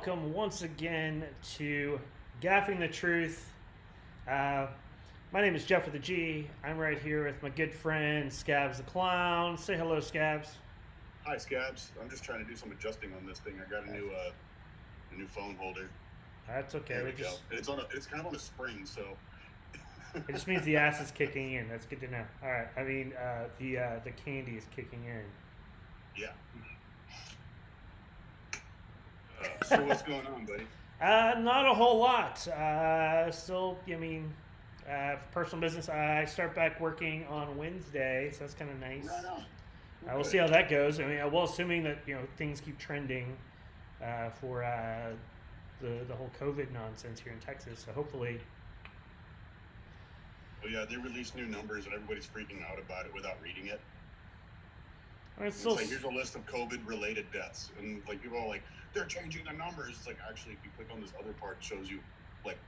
welcome once again to Gaffing the Truth. My name is Jeff with a G. I'm right here with my good friend Scabs the Clown. Say hello, Scabs. Hi, Scabs. I'm just trying to do some adjusting on this thing. I got a new phone holder. That's okay. There we go. It's kind of on a spring, so It just means the ass is kicking in. That's good to know. All right. I mean, the candy is kicking in. yeah. So what's going on, buddy? Not a whole lot. Still, for personal business, I start back working on Wednesday, so that's kind of nice. No. We'll see how that goes. I mean, well, assuming that things keep trending for the whole COVID nonsense here in Texas. So hopefully, Well, yeah, they released new numbers and everybody's freaking out about it without reading it. it's It's like, here's a list of COVID-related deaths, and like people are like, they're changing the numbers. It's like, actually, if you click on this other part, it shows you like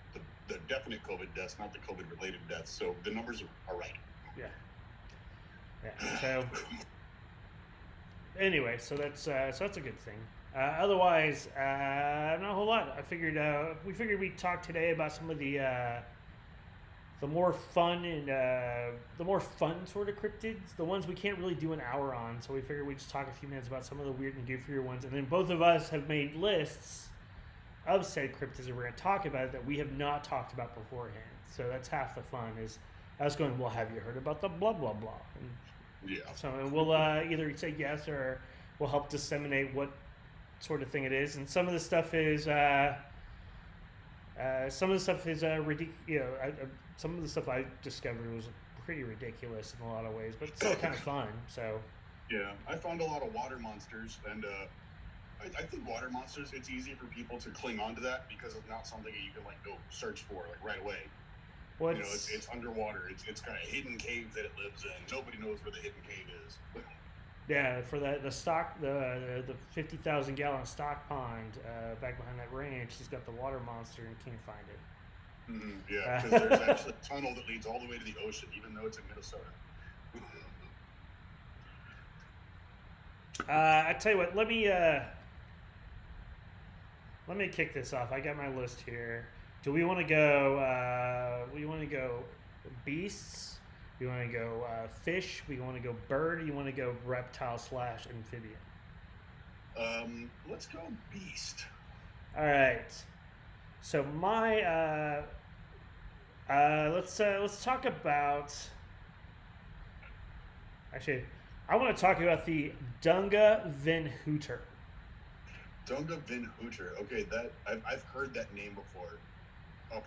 the definite COVID deaths, not the COVID-related deaths. So the numbers are right. yeah. So anyway, so that's a good thing. Otherwise, not a whole lot. We figured we'd talk today about some of the more fun sort of cryptids, the ones we can't really do an hour on. So we figured we'd just talk a few minutes about some of the weird and goofier ones, and then both of us have made lists of said cryptids, and we're going to talk about it that we have not talked about beforehand. So that's half the fun. Is us going, well, have you heard about the blah blah blah? And Yeah. so we'll either say yes or we'll help disseminate what sort of thing it is. And some of the stuff is ridiculous. Some of the stuff I discovered was pretty ridiculous in a lot of ways, but still kind of fun. So Yeah, I found a lot of water monsters, and I think water monsters, it's easy for people to cling on to that because it's not something that you can like go search for like right away. It's underwater. It's kind of hidden cave that it lives in. Nobody knows where the hidden cave is. yeah, for the 50,000 gallon stock pond back behind that ranch, he's got the water monster and can't find it. Yeah, because there's actually a tunnel that leads all the way to the ocean, even though it's in Minnesota. I tell you what, let me kick this off. I got my list here. Do we want to go? We want to go beasts. We want to go fish. We want to go bird. Or you want to go reptile / amphibian? Let's go beast. All right. So my let's talk about. Actually, I want to talk about the Dunga Van Hooter. Dunga Van Hooter. Okay, that I've heard that name before.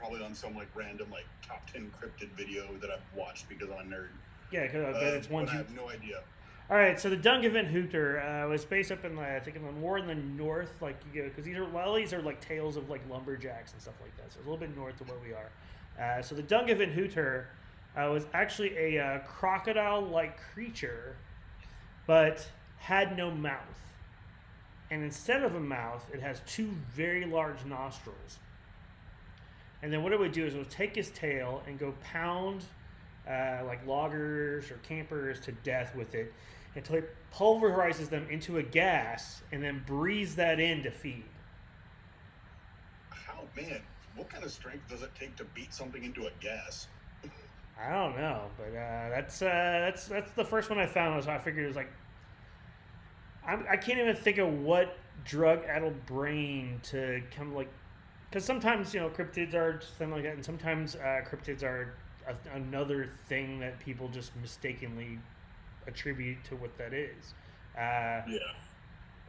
Probably on some like random like top 10 cryptid video that I've watched because I'm a nerd. Yeah, because it's one. But I have no idea. All right, so the Dunga Van Hooter was based up in I think more in the north, like because these are like tales of like lumberjacks and stuff like that. So it's a little bit north of where we are. So the Dunga Van Hooter was actually a crocodile-like creature, but had no mouth. And instead of a mouth, it has two very large nostrils. And then what it would do is it would take his tail and go pound like loggers or campers to death with it until it pulverizes them into a gas and then breathes that in to feed. What kind of strength does it take to beat something into a gas? I don't know, but that's the first one I found. I figured it was like I can't even think of what drug-addled brain to come like, because sometimes cryptids are just something like that, and sometimes cryptids are another thing that people just mistakenly attribute to what that is. Yeah.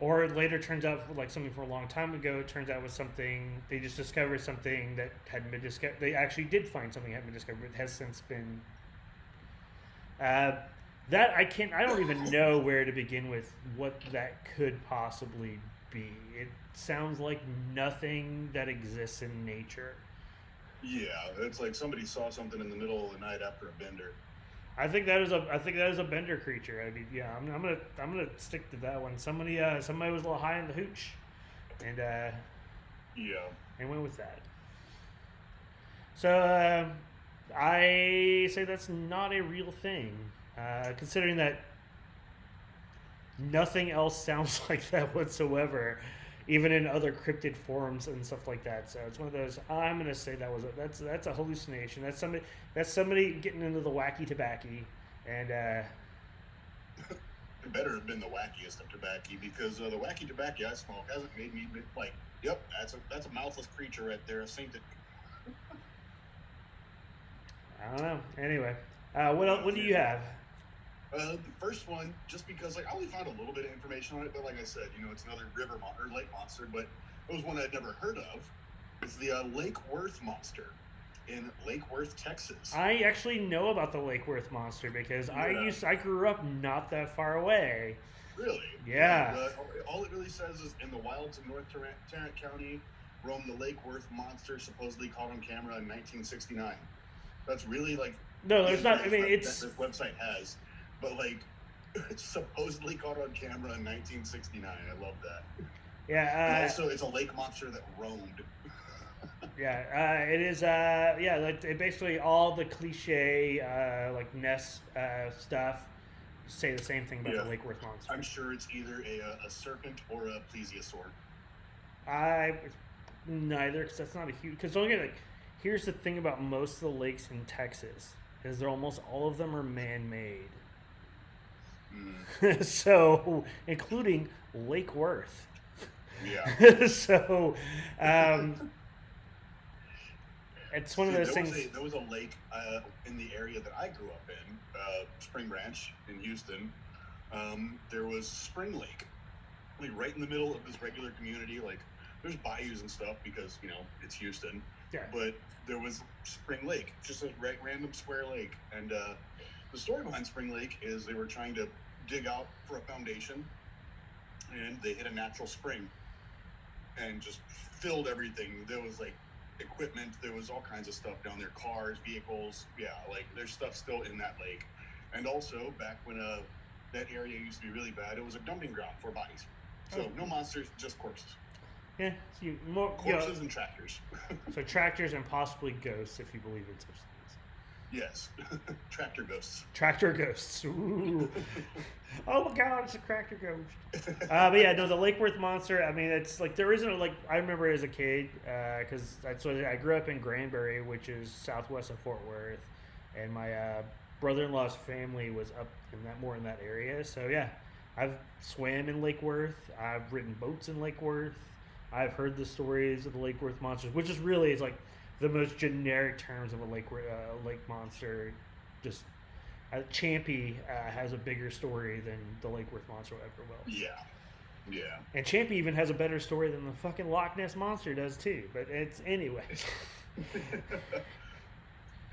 Or it later turns out like something from a long time ago. It turns out was something they just discovered something that hadn't been discovered. They actually did find something that hadn't been discovered. It has since been. That I don't even know where to begin with what that could possibly be. It sounds like nothing that exists in nature. Yeah, it's like somebody saw something in the middle of the night after a bender. I think that is a bender creature. I mean, yeah, I'm gonna stick to that one. Somebody was a little high in the hooch, and yeah, and went with that. So I say that's not a real thing, considering that nothing else sounds like that whatsoever. even in other cryptid forums and stuff like that. So it's one of those. I'm gonna say that's a hallucination. That's somebody getting into the wacky tobacco, and it better have been the wackiest of tobacco, because the wacky tobacco I smoke hasn't made me like, yep, that's a mouthless creature right there, a sainted. I don't know. Anyway, what do you have? The first one, just because I only found a little bit of information on it, but like I said, it's another lake monster, but it was one I'd never heard of. It's the Lake Worth monster in Lake Worth, Texas. I actually know about the Lake Worth monster because I grew up not that far away. Really? Yeah. All it really says is, in the wilds of North Tarrant County roamed the Lake Worth monster, supposedly caught on camera in 1969. That's really no, there's not. I mean, it's this website has. But it's supposedly caught on camera in 1969. I love that. Yeah. And also, it's a lake monster that roamed. Yeah. It is. Yeah. Basically, all the cliche Ness stuff say the same thing about the Lake Worth monster. I'm sure it's either a serpent or a plesiosaur. Neither, because that's not a huge. Because here's the thing about most of the lakes in Texas is almost all of them are man-made. So, including Lake Worth. Yeah. So, it's one of those things. There was a lake in the area that I grew up in, Spring Branch in Houston. There was Spring Lake, right in the middle of this regular community. There's bayous and stuff because it's Houston. Yeah. But there was Spring Lake, just a random square lake, and the story behind Spring Lake is they were trying to dig out for a foundation, and they hit a natural spring and just filled everything. There was equipment, there was all kinds of stuff down there, cars, vehicles. Yeah, there's stuff still in that lake. And also, back when that area used to be really bad, it was a dumping ground for bodies. So no monsters, just corpses. Yeah, corpses and tractors. So tractors and possibly ghosts, if you believe in such things. Yes, tractor ghosts. Tractor ghosts. Ooh. Oh my God, it's a tractor ghost. But yeah, no, the Lake Worth monster. I mean, it's there isn't I remember as a kid, because I grew up in Granbury, which is southwest of Fort Worth, and my brother-in-law's family was up more in that area. So yeah, I've swam in Lake Worth. I've ridden boats in Lake Worth. I've heard the stories of the Lake Worth monsters, which is really the most generic terms of a lake monster. Just Champy has a bigger story than the Lake Worth monster ever will. Yeah. And Champy even has a better story than the fucking Loch Ness monster does too. But it's anyway.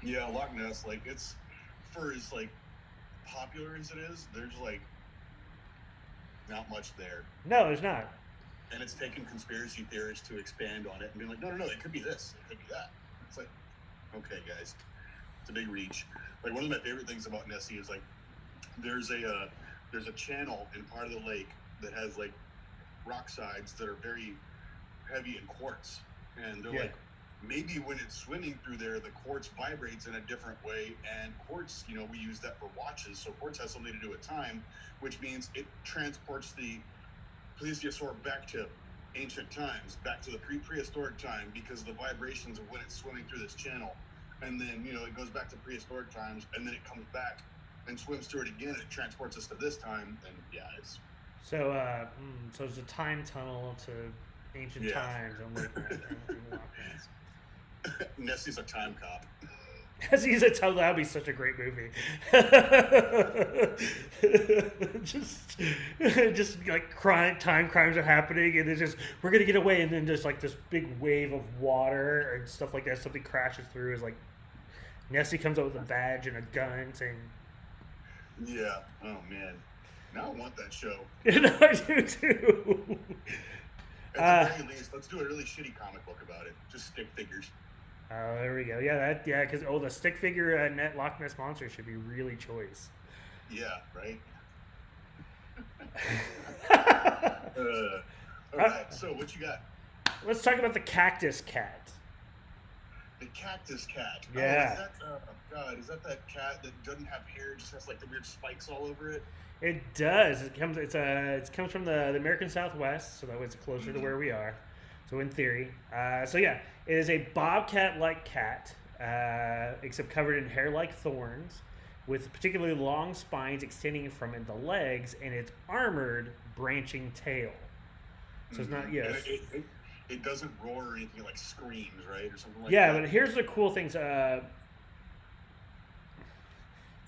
Yeah, Loch Ness, it's for as popular as it is. There's not much there. No, there's not. And it's taken conspiracy theorists to expand on it and be no, it could be this, it could be that. It's okay, guys, it's a big reach. One of my favorite things about Nessie is there's a channel in part of the lake that has rock sides that are very heavy in quartz, and they're maybe when it's swimming through there, the quartz vibrates in a different way, and quartz, we use that for watches, so quartz has something to do with time, which means it transports the plesiosaur back to ancient times, back to the prehistoric time, because of the vibrations of when it's swimming through this channel. And then, it goes back to prehistoric times, and then it comes back and swims through it again, and it transports us to this time, and it's... So it's a time tunnel to ancient times and Loch Ness. Nessie's a time cop. Nessie's a tunnel, that would be such a great movie. just time crimes are happening, and it's just, we're gonna get away, and then just this big wave of water and stuff like that, something crashes through, is Nessie comes up with a badge and a gun saying, yeah, oh man, now I want that show. No, I do too. At the very least, let's do a really shitty comic book about it, just stick figures. Oh, there we go. Yeah, because the stick figure Loch Ness monster should be really choice. Yeah, right. All right. So, what you got? Let's talk about the cactus cat. The cactus cat. Yeah. Oh, is that, oh God, is that cat that doesn't have hair, just has like the weird spikes all over it? It does. It comes from the American Southwest, so that way it's closer to where we are. So in theory, so yeah, it is a bobcat-like cat, except covered in hair-like thorns, with particularly long spines extending from the legs, and its armored, branching tail. So it's not yes. It doesn't roar or anything, like screams, right, or something like that. Yeah, but here's the cool things.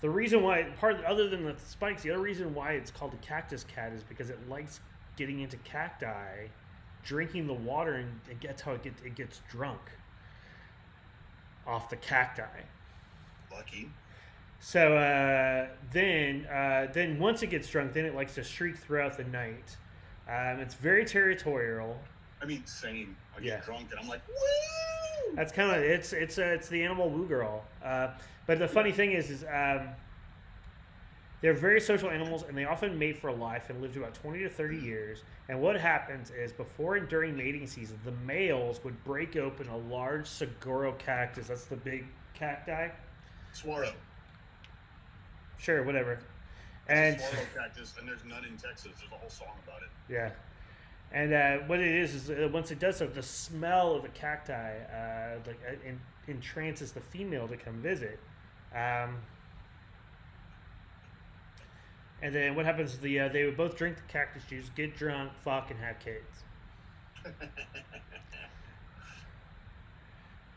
The reason why, other than the spikes, the other reason why it's called a cactus cat is because it likes getting into cacti, drinking the water, and that's how it gets drunk off the cacti. Lucky. So then once it gets drunk, then it likes to shriek throughout the night. It's very territorial. I mean, same. I get drunk and I'm like, woo! That's kind of it's the animal woo girl. But the funny thing is they're very social animals, and they often mate for life and live to about 20 to 30 years. And what happens is, before and during mating season, the males would break open a large saguaro cactus. That's the big cacti. Saguaro. Sure, whatever. And saguaro cactus, and there's none in Texas. There's a whole song about it. Yeah. And what it is once it does so, the smell of the cacti entrances the female to come visit. And then what happens is they would both drink the cactus juice, get drunk, fuck, and have kids.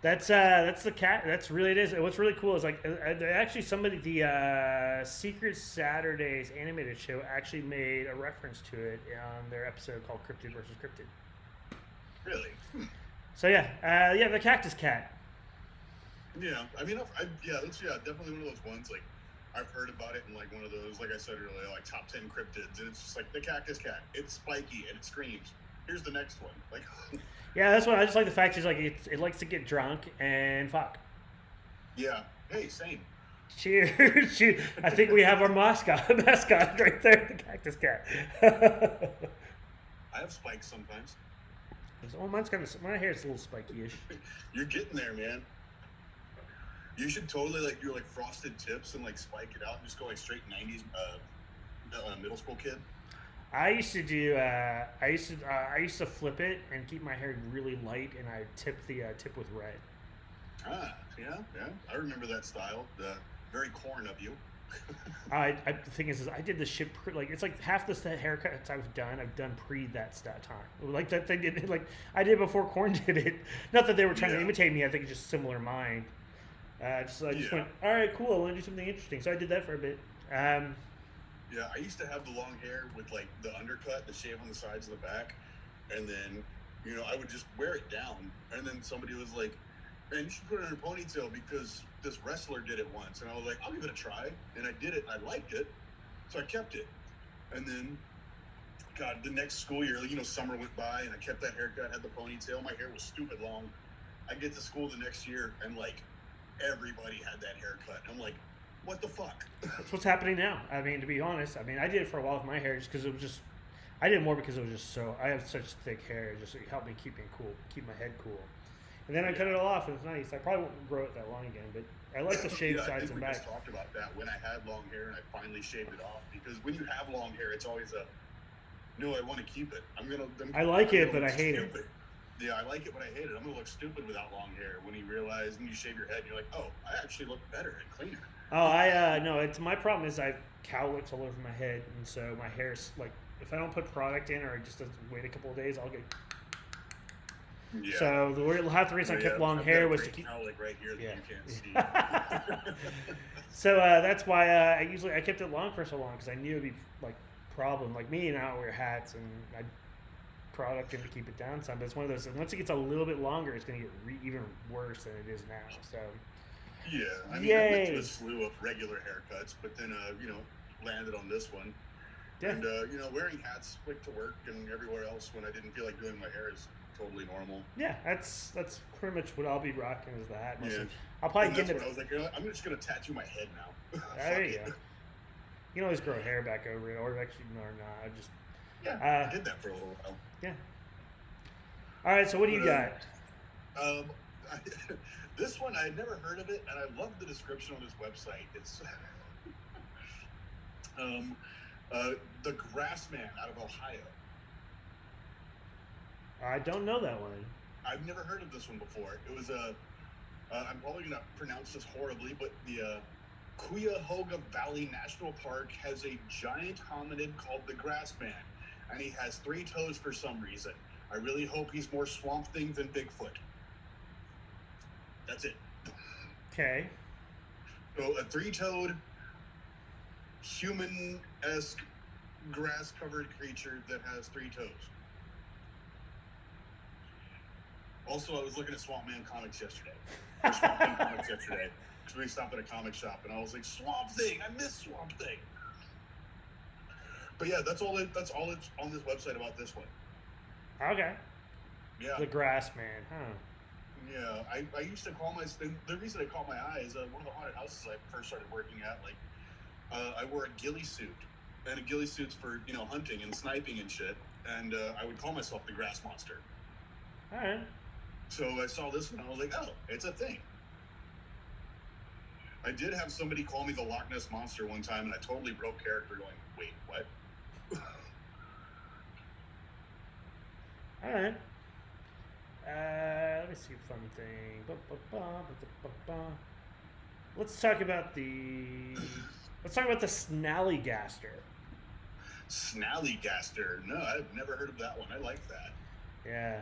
That's the cat. That's really it is. And what's really cool is actually the Secret Saturdays animated show actually made a reference to it on their episode called Cryptid versus Cryptid. Really? So yeah, the cactus cat. Yeah, I mean, it's definitely one of those ones like I've heard about it in like one of those, like I said earlier, like top 10 cryptids, and it's just like the cactus cat. It's spiky and it screams. Here's the next one. Like. Yeah, that's what I just like the fact is like it likes to get drunk and fuck. Yeah. Hey, same. Cheers. Cheers. I think we have our mascot right there, the cactus cat. I have spikes sometimes. Oh, my hair's a little spiky-ish. You're getting there, man. You should totally do like frosted tips and like spike it out and just go like straight 90s middle school kid. I used to flip it and keep my hair really light, and I tip the tip with red. Ah, yeah. I remember that style. Very corn of you. The thing is I did the shit it's like half the haircuts I've done pre that time. Like that thing did I did before Corn did it. Not that they were trying to imitate me. I think it's just similar mind. I just went, all right, cool. I want to do something interesting. So I did that for a bit. Yeah, I used to have the long hair with like the undercut, the shave on the sides and the back, and then I would just wear it down. And then somebody was like, "Man, you should put it in a ponytail because this wrestler did it once." And I was like, "I'll give it a try." And I did it. And I liked it, so I kept it. And then, God, the next school year, summer went by, and I kept that haircut, had the ponytail. My hair was stupid long. I get to school the next year, and like everybody had that haircut. I'm like, what the fuck? That's what's happening now. I mean, to be honest, I did it for a while with my hair just because it was just. I did it more because it was just I have such thick hair. It helped me keep my head cool. And then I cut it all off, and it's nice. I probably won't grow it that long again, but I like to shave sides and back. I think we just talked about that when I had long hair and I finally shaved it off, because when you have long hair, it's always no, I want to keep it. I like it, but I hate it. Yeah, I like it, but I hate it. I'm gonna look stupid without long hair. When you realize, when you shave your head, you're like, oh, I actually look better and cleaner. Oh, no. It's my problem is I have cowlicks all over my head, and so my hair's like, if I don't put product in or just wait a couple of days, I'll get. Yeah. So half the reason I kept long hair was to keep. Cowlick right here that you can't see. So that's why I kept it long for so long, because I knew it'd be like problem. Like me and I wear hats, and I product in to keep it down some. But it's one of those. Once it gets a little bit longer, it's going to get even worse than it is now. So. Yeah, I mean, I went to a slew of regular haircuts, but then landed on this one. Yeah. And wearing hats like to work and everywhere else when I didn't feel like doing my hair is totally normal. Yeah, that's pretty much what I'll be rocking is the hat. Yeah. I'll probably get it. I was like, I'm just gonna tattoo my head now. There you go. You can always grow hair back over it, or actually, no, or not. I did that for a little while. Yeah. All right, so what do you got? This one, I had never heard of it, and I love the description on this website. It's the Grassman out of Ohio. I don't know that one. I've never heard of this one before. It was I'm probably going to pronounce this horribly, but the Cuyahoga Valley National Park has a giant hominid called the Grassman, and he has 3 toes for some reason. I really hope he's more Swamp Thing than Bigfoot. That's it. Okay. So a 3-toed, human-esque, grass-covered creature that has 3 toes. Also, I was looking at Swamp Man comics yesterday. Because we stopped at a comic shop, and I was like, Swamp Thing! I miss Swamp Thing! But yeah, that's all it's on this website about this one. Okay. Yeah. The Grassman, huh? Yeah, I used to call the reason I caught my eye is one of the haunted houses I first started working at, I wore a ghillie suit. And a ghillie suit's for, hunting and sniping and shit. And I would call myself the Grass Monster. All right. So I saw this and I was like, oh, it's a thing. I did have somebody call me the Loch Ness Monster one time, and I totally broke character going, wait, what? All right. Let me see. Fun thing. Let's talk about the Snallygaster. Snallygaster? No, I've never heard of that one. I like that. Yeah.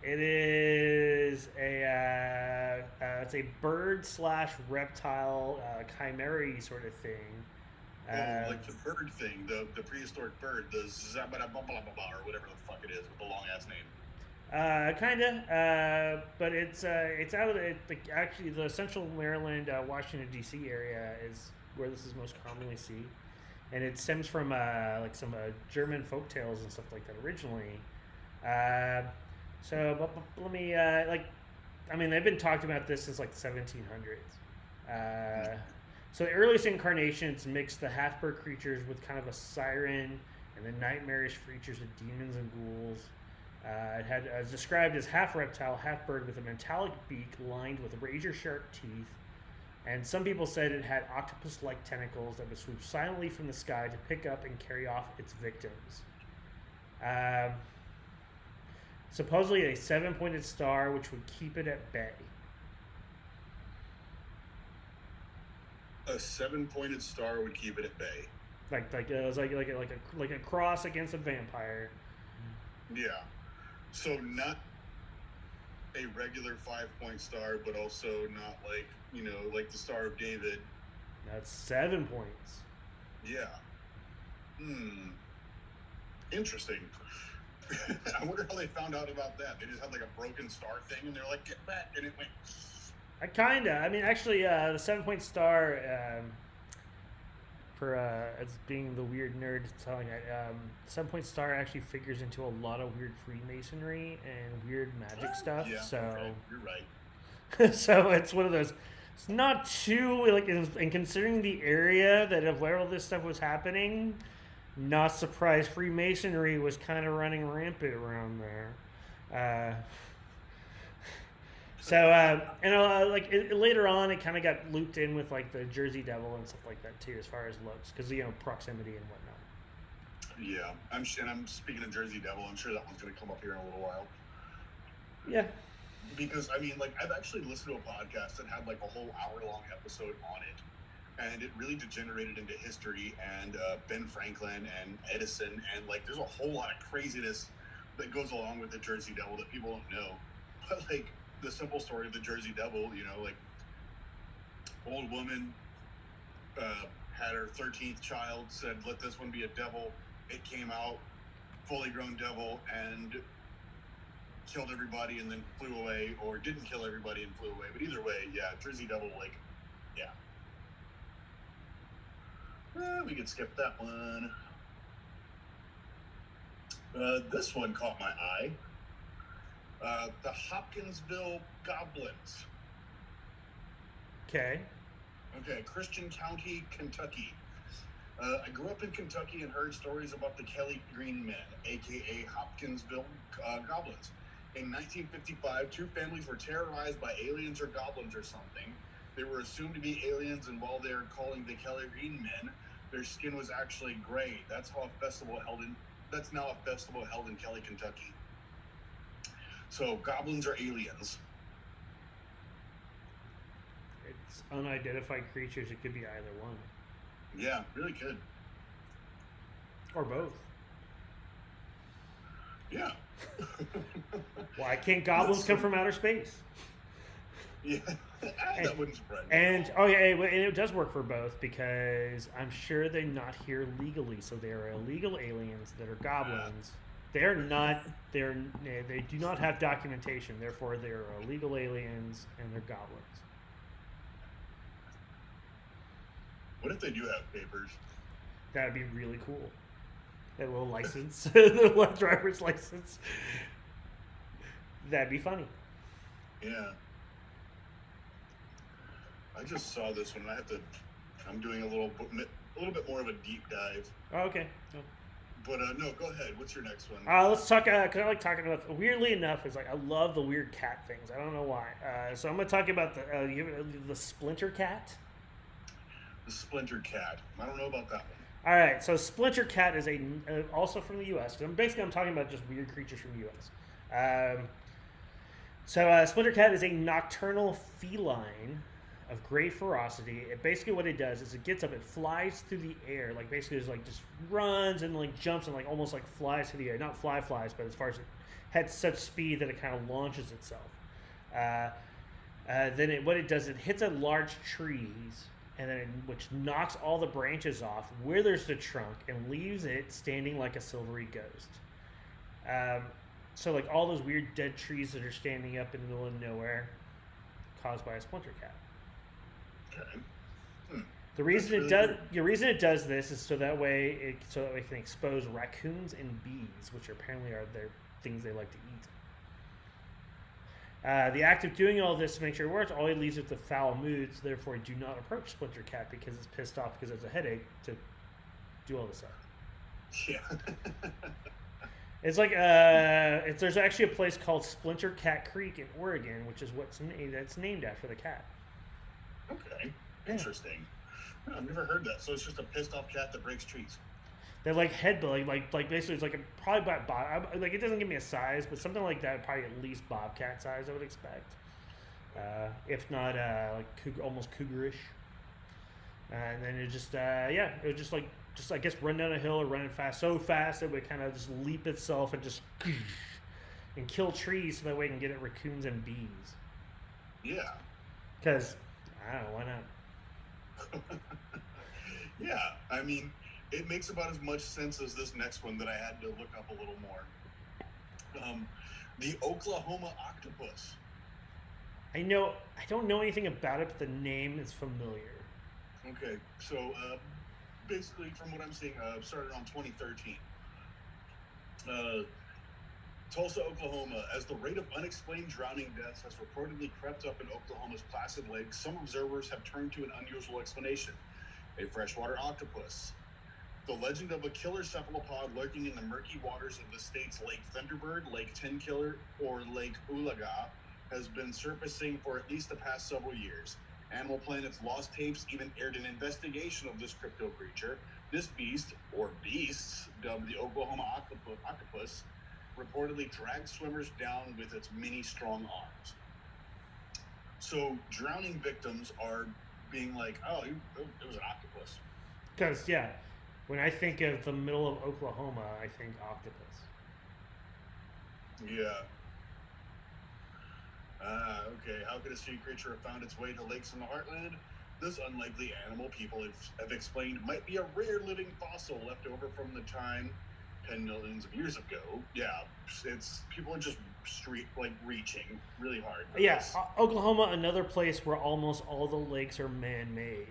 It is it's a bird / reptile chimera sort of thing. Like the bird thing, the prehistoric bird, the Zabadabababa or whatever the fuck it is with the long ass name. Kinda, but it's out of actually the Central Maryland, Washington D.C. area is where this is most commonly seen, and it stems from some German folk tales and stuff like that originally. So, but let me they've been talking about this since like the 1700s. So the earliest incarnations mixed the half-bird creatures with kind of a siren and the nightmarish features of demons and ghouls. It was described as half reptile, half bird with a metallic beak lined with razor-sharp teeth. And some people said it had octopus-like tentacles that would swoop silently from the sky to pick up and carry off its victims. Supposedly a 7-pointed star which would keep it at bay. A 7-pointed star would keep it at bay. It was like a cross against a vampire. Yeah. So not a regular 5-point star, but also not like the Star of David. That's 7 points. Yeah. Interesting. I wonder how they found out about that. They just had like a broken star thing, and they're like, "Get back!" and it went. Actually, the 7-point star, for as being the weird nerd telling it, 7-point star actually figures into a lot of weird Freemasonry and weird magic stuff. Yeah, so okay. You're right. So it's one of those. It's not too and considering the area of where all this stuff was happening, not surprised Freemasonry was kind of running rampant around there. Later on, it kind of got looped in with like the Jersey Devil and stuff like that too, as far as looks, because proximity and whatnot. Yeah, I'm speaking of Jersey Devil. I'm sure that one's going to come up here in a little while. Yeah. Because I've actually listened to a podcast that had like a whole hour-long episode on it, and it really degenerated into history and Ben Franklin and Edison, and like there's a whole lot of craziness that goes along with the Jersey Devil that people don't know. But like the simple story of the Jersey Devil, old woman had her 13th child, said, "Let this one be a devil." It came out, fully grown devil, and killed everybody and then flew away, or didn't kill everybody and flew away. But either way, yeah, Jersey Devil, we could skip that one. This one caught my eye. The Hopkinsville Goblins. Okay, Christian County, Kentucky. I grew up in Kentucky and heard stories about the Kelly Green Men, a.k.a. Hopkinsville Goblins. In 1955, two families were terrorized by aliens or goblins or something. They were assumed to be aliens, and while they were calling the Kelly Green Men, their skin was actually gray. That's now a festival held in Kelly, Kentucky. So goblins are aliens. It's unidentified creatures. It could be either one. Yeah, really could. Or both. Yeah. Why can't goblins come from outer space? Yeah, that wouldn't surprise me. And it does work for both, because I'm sure they're not here legally, so they are illegal aliens that are goblins. They're not. They do not have documentation. Therefore, they are illegal aliens and they're goblins. What if they do have papers? That'd be really cool. That little license, the little driver's license. That'd be funny. Yeah. I just saw this one. I'm doing a little bit more of a deep dive. Oh, okay. Oh. But no, go ahead. What's your next one? Let's talk. Cause I like talking about. Weirdly enough, is I love the weird cat things. I don't know why. So I'm gonna talk about the Splinter Cat. The Splinter Cat. I don't know about that one. All right. So Splinter Cat is also from the U.S. I'm talking about just weird creatures from the U.S. Splinter Cat is a nocturnal feline of great ferocity. Basically what it does is it gets up, it flies through the air, basically just runs and jumps and almost flies through the air. Not flies, but as far as it had such speed that it kind of launches itself. What it does, it hits at large trees, and then which knocks all the branches off where there's the trunk and leaves it standing like a silvery ghost. So all those weird dead trees that are standing up in the middle of nowhere, caused by a Splinter Cat. Okay. The reason it does this is so that way it can expose raccoons and bees, which apparently are their things they like to eat. The act of doing all this to make sure it works only leaves it with foul moods. Therefore, do not approach Splinter Cat because it's pissed off because it has a headache to do all this stuff. Yeah. It's there's actually a place called Splinter Cat Creek in Oregon, which is that's named after the cat. Okay, interesting. Yeah. I've never heard that. So it's just a pissed off cat that breaks trees. They're basically it's probably about it doesn't give me a size, but something like that, probably at least bobcat size, I would expect. If not almost cougarish. And then it would just I guess run down a hill or running fast, so fast it would kind of just leap itself and just and kill trees so that way it can get at raccoons and bees. Yeah. Because I don't know, why not? Yeah, I mean, it makes about as much sense as this next one that I had to look up a little more. The Oklahoma octopus. I don't know anything about it, but the name is familiar. Okay, so basically, from what I'm seeing, started on 2013. Tulsa, Oklahoma. As the rate of unexplained drowning deaths has reportedly crept up in Oklahoma's Placid Lake, some observers have turned to an unusual explanation: a freshwater octopus. The legend of a killer cephalopod lurking in the murky waters of the state's Lake Thunderbird, Lake Tenkiller, or Lake Oologah has been surfacing for at least the past several years. Animal Planet's Lost Tapes even aired an investigation of this crypto creature. This beast, or beasts, dubbed the Oklahoma octopus, reportedly drags swimmers down with its many strong arms. So drowning victims are being like, oh, it was an octopus. Because, yeah, when I think of the middle of Oklahoma, I think octopus. Yeah. Okay. How could a sea creature have found its way to lakes in the heartland? This unlikely animal, people have explained, might be a rare living fossil left over from the time 10 millions of years ago. Yeah, people are just reaching really hard. Yeah, Oklahoma, another place where almost all the lakes are man-made.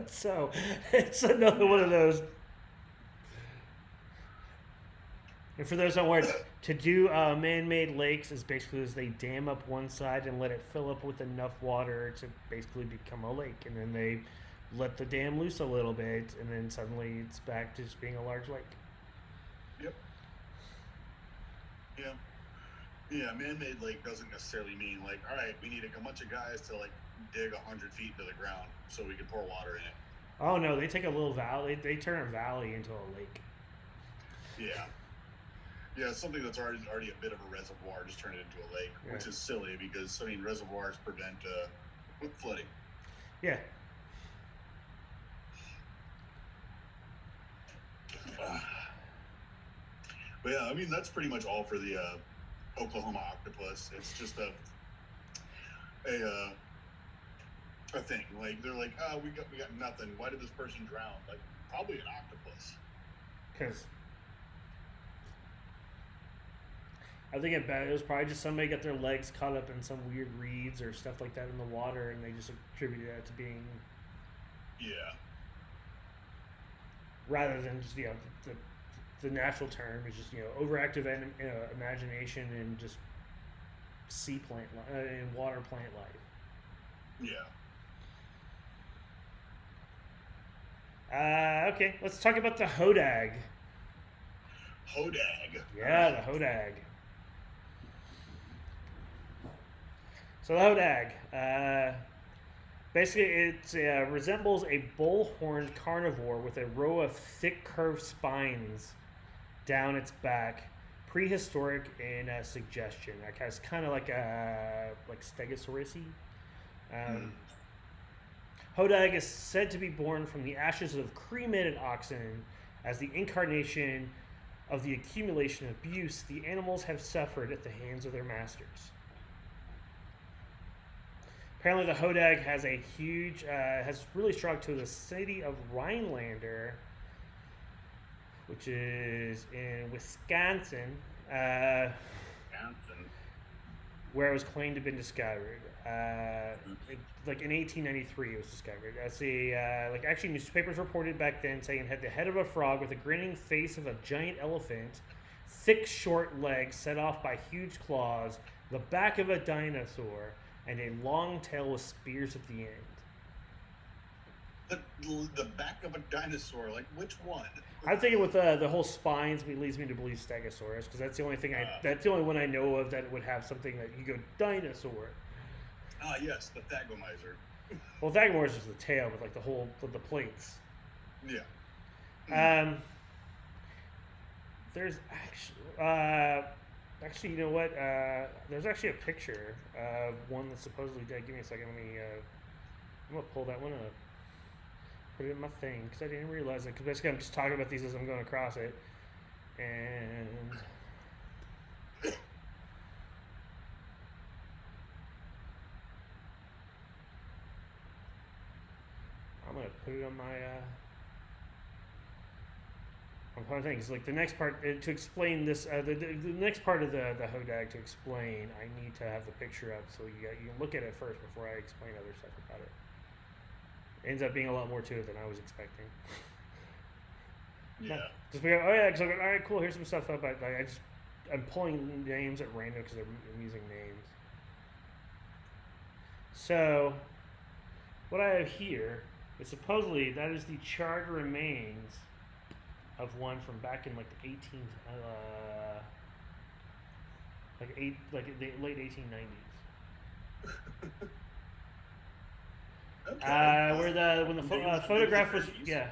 So it's another one of those. And for those that weren't, to do man-made lakes is basically as they dam up one side and let it fill up with enough water to basically become a lake, and then they let the dam loose a little bit, and then suddenly it's back to just being a large lake. Yep. Yeah. Yeah, man-made lake doesn't necessarily mean like, all right, we need a bunch of guys to like dig 100 feet into the ground so we can pour water in it. Oh no, they take a little valley. They turn a valley into a lake. Yeah. Yeah, something that's already a bit of a reservoir, just turn it into a lake, which is silly because I mean reservoirs prevent flooding. Yeah. But yeah, I mean that's pretty much all for the Oklahoma octopus. It's just a thing. Like they're like, oh, we got nothing. Why did this person drown? Like probably an octopus. Because I think it was probably just somebody got their legs caught up in some weird reeds or stuff like that in the water, and they just attributed that to being. Yeah. Rather than just the natural term is just overactive imagination and just sea plant and water plant life. Yeah. Okay, let's talk about the hodag. Hodag. Yeah, the hodag. So the hodag, basically it resembles a bull-horned carnivore with a row of thick curved spines down its back, prehistoric in suggestion. Like has kind of like a Stegosaurus-y. Hodag is said to be born from the ashes of cremated oxen as the incarnation of the accumulation of abuse the animals have suffered at the hands of their masters. Apparently, the hodag has a huge, has really struck to the city of Rhinelander, which is in Wisconsin, where it was claimed to have been discovered. Like in 1893, it was discovered. Actually, newspapers reported back then saying it had the head of a frog with a grinning face of a giant elephant, thick, short legs set off by huge claws, the back of a dinosaur, and a long tail with spears at the end. The back of a dinosaur, like which one? I'm thinking with the whole spines leads me to believe Stegosaurus because that's the only thing that's the only one I know of that would have something that you go dinosaur. Yes, the Thagomizer. Well, Thagomizer is just the tail with like the whole the plates. Yeah. There's actually, you know what? There's actually a picture of one that's supposedly dead. Give me a second. I'm gonna pull that one up. Put it in my thing because I didn't realize it. Because basically, I'm just talking about these as I'm going across it, and I'm gonna put it on my. I'm trying to think. It's like the next part to explain this. The next part of the hodag to explain, I need to have the picture up so you can look at it first before I explain other stuff about it. Ends up being a lot more to it than I was expecting. Yeah. Just be like, oh yeah, because I'm like, all right, cool. Here's some stuff up. I'm pulling names at random because I'm using names. So, what I have here is supposedly that is the charred remains of one from back in like the the late 1890s. Okay. When the photograph was the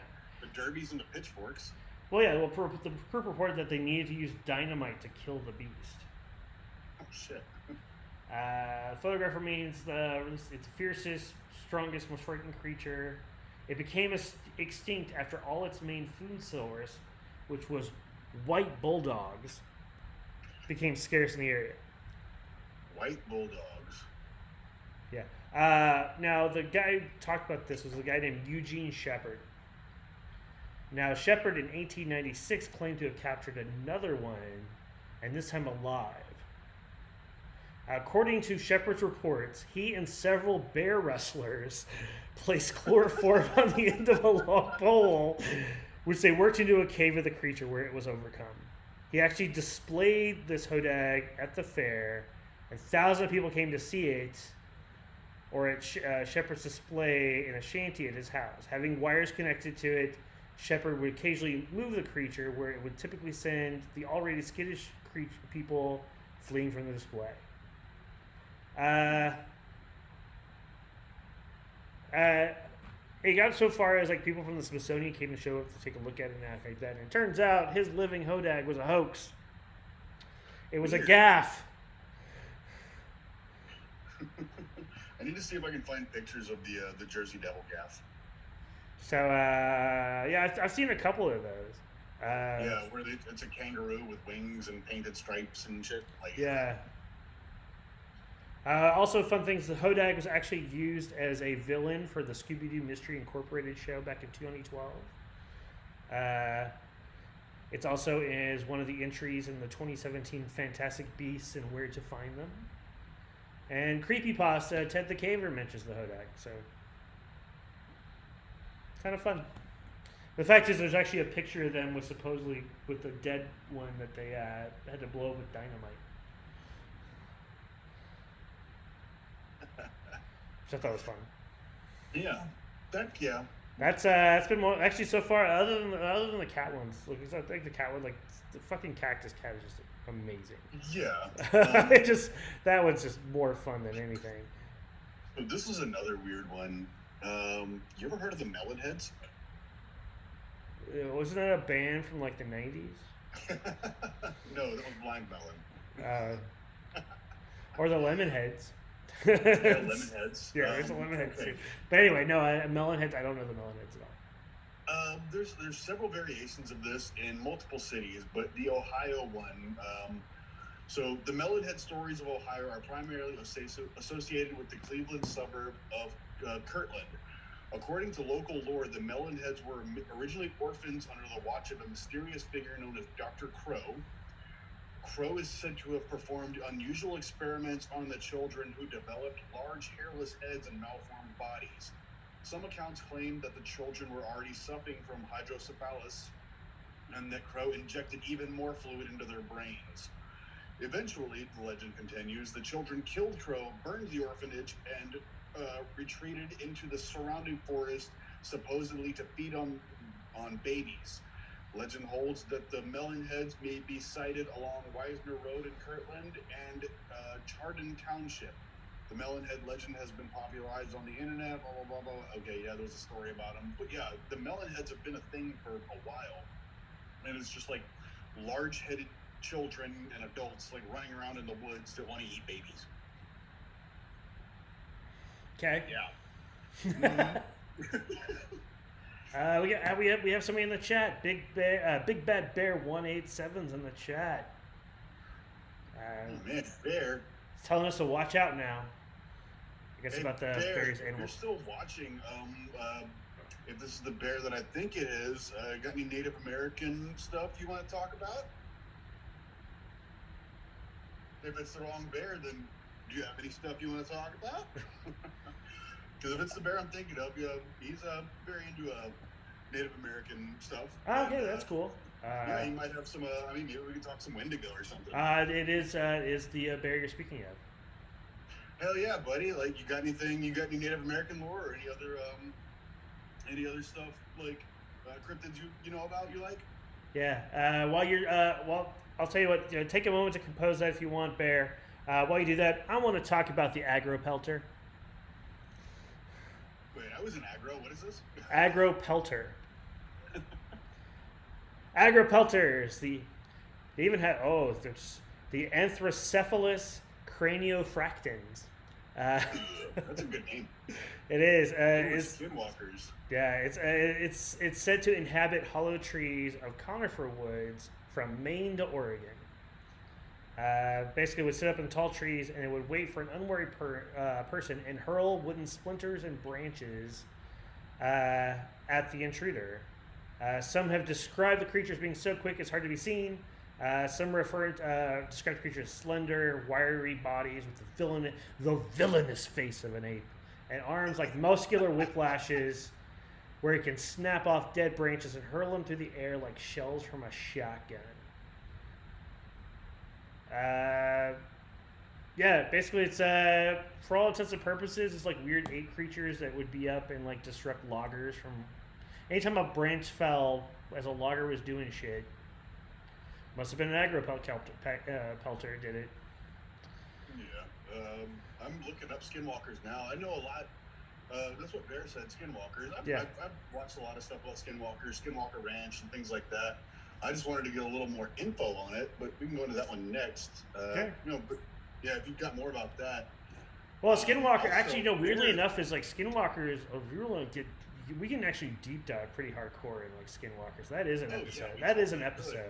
derbies and the pitchforks. Well, yeah. Well, the group reported that they needed to use dynamite to kill the beast. Oh shit. The photograph remains its fiercest, strongest, most frightening creature. It became extinct after all its main food source, which was white bulldogs, became scarce in the area. White bulldogs. Yeah. Now, the guy who talked about this was a guy named Eugene Shepard. Now, Shepard in 1896 claimed to have captured another one, and this time alive. According to Shepard's reports, he and several bear wrestlers placed chloroform on the end of a long pole, which they worked into a cave of the creature where it was overcome. He actually displayed this hodag at the fair, and thousands of people came to see it, or at Shepard's display in a shanty at his house. Having wires connected to it, Shepard would occasionally move the creature, where it would typically send the already skittish people fleeing from the display. It got so far as like people from the Smithsonian came to show up to take a look at it and act like that. And it turns out his living hodag was a hoax. It was a gaff. I need to see if I can find pictures of the Jersey Devil gaff. So yeah, I've seen a couple of those. Yeah, where it's a kangaroo with wings and painted stripes and shit. Like, yeah. Also, fun things, the hodag was actually used as a villain for the Scooby-Doo Mystery Incorporated show back in 2012. It's also is one of the entries in the 2017 Fantastic Beasts and Where to Find Them. And Creepypasta, Ted the Caver mentions the hodag, so kind of fun. The fact is, there's actually a picture of them with supposedly with the dead one that they had to blow up with dynamite. Which I thought was fun. Yeah, that's been more actually so far. Other than the cat ones, like I think the cat one, like the fucking cactus cat is just amazing. Yeah, that one's just more fun than anything. So this is another weird one. You ever heard of the Melonheads? Wasn't that a band from like the 90s? No, that was Blind Melon. Or the Lemonheads. Yeah, Lemonheads. Yeah, there's a Lemonheads too. But anyway, no, Melonheads. I don't know the Melonheads at all. There's several variations of this in multiple cities, but the Ohio one. So the Melonhead stories of Ohio are primarily associated with the Cleveland suburb of Kirtland. According to local lore, the Melonheads were originally orphans under the watch of a mysterious figure known as Dr. Crow. Crow is said to have performed unusual experiments on the children, who developed large hairless heads and malformed bodies. Some accounts claim that the children were already suffering from hydrocephalus, and that Crow injected even more fluid into their brains. Eventually, the legend continues, the children killed Crow, burned the orphanage, and retreated into the surrounding forest, supposedly to feed on babies. Legend holds that the Melonheads may be sighted along Wisner Road in Kirtland and Chardon Township. The Melonhead legend has been popularized on the internet, blah, blah, blah, blah. Okay, yeah, there's a story about them. But yeah, the Melonheads have been a thing for a while. And it's just like large-headed children and adults like running around in the woods that want to eat babies. Okay. Yeah. We have somebody in the chat. Big Bad Bear 187's in the chat. Oh man, Bear. Telling us to watch out now. I guess about the Bear, various if animals. you're still watching, if this is the bear that I think it is, got any Native American stuff you want to talk about? If it's the wrong bear, then do you have any stuff you want to talk about? Because if it's the bear I'm thinking of, he's very into Native American stuff. Oh, okay, that's cool. Yeah, he might have some. Maybe we could talk some Wendigo or something. It is the bear you're speaking of. Hell yeah, buddy! Like, you got anything? You got any Native American lore or any other stuff like cryptids you know about? You like? Yeah. Well, I'll tell you what. Take a moment to compose that if you want, Bear. While you do that, I want to talk about the aggro pelter. Wait, I was an aggro. What is this? Aggro pelter. Aggro pelters. They even have there's the Anthrocephalus craniofractans. That's a good name. It is. It's skinwalkers. Yeah, it's said to inhabit hollow trees of conifer woods from Maine to Oregon. Basically, it would sit up in tall trees and it would wait for an unwary person and hurl wooden splinters and branches at the intruder. Some have described the creature as being so quick it's hard to be seen. Some describe the creature as slender, wiry bodies with the villainous face of an ape, and arms like muscular whiplashes, where it can snap off dead branches and hurl them through the air like shells from a shotgun. Yeah, basically it's for all intents and purposes, it's like weird ape creatures that would be up and like disrupt loggers from anytime a branch fell as a logger was doing shit, must have been an aggro pelter did it. Yeah. I'm looking up skinwalkers now. I know a lot. That's what Bear said, skinwalkers. I've watched a lot of stuff about skinwalkers, Skinwalker Ranch, and things like that. I just wanted to get a little more info on it, but we can go into that one next. Okay. But yeah, if you've got more about that. Well, Skinwalker, actually, weirdly enough, is like Skinwalkers, we can actually deep dive pretty hardcore in like Skinwalkers. That is an episode. Yeah, that is an episode.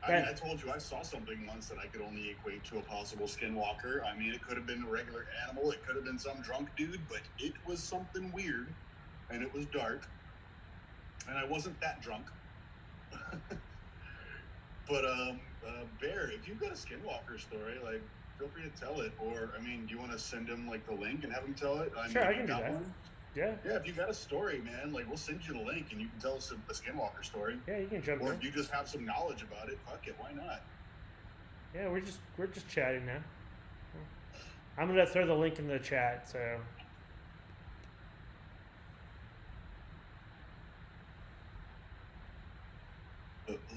I told you I saw something once that I could only equate to a possible skinwalker. I mean, it could have been a regular animal. It could have been some drunk dude, but it was something weird, and it was dark, and I wasn't that drunk. But Bear, if you've got a skinwalker story, like, feel free to tell it. Or, I mean, do you want to send him like the link and have him tell it? Sure, I can do that. One? Yeah. Yeah, if you got a story, man, like, we'll send you the link and you can tell us the skinwalker story. Yeah, you can jump in. Or if you just have some knowledge about it, fuck it, why not? Yeah, we're just chatting now. I'm gonna throw the link in the chat, so.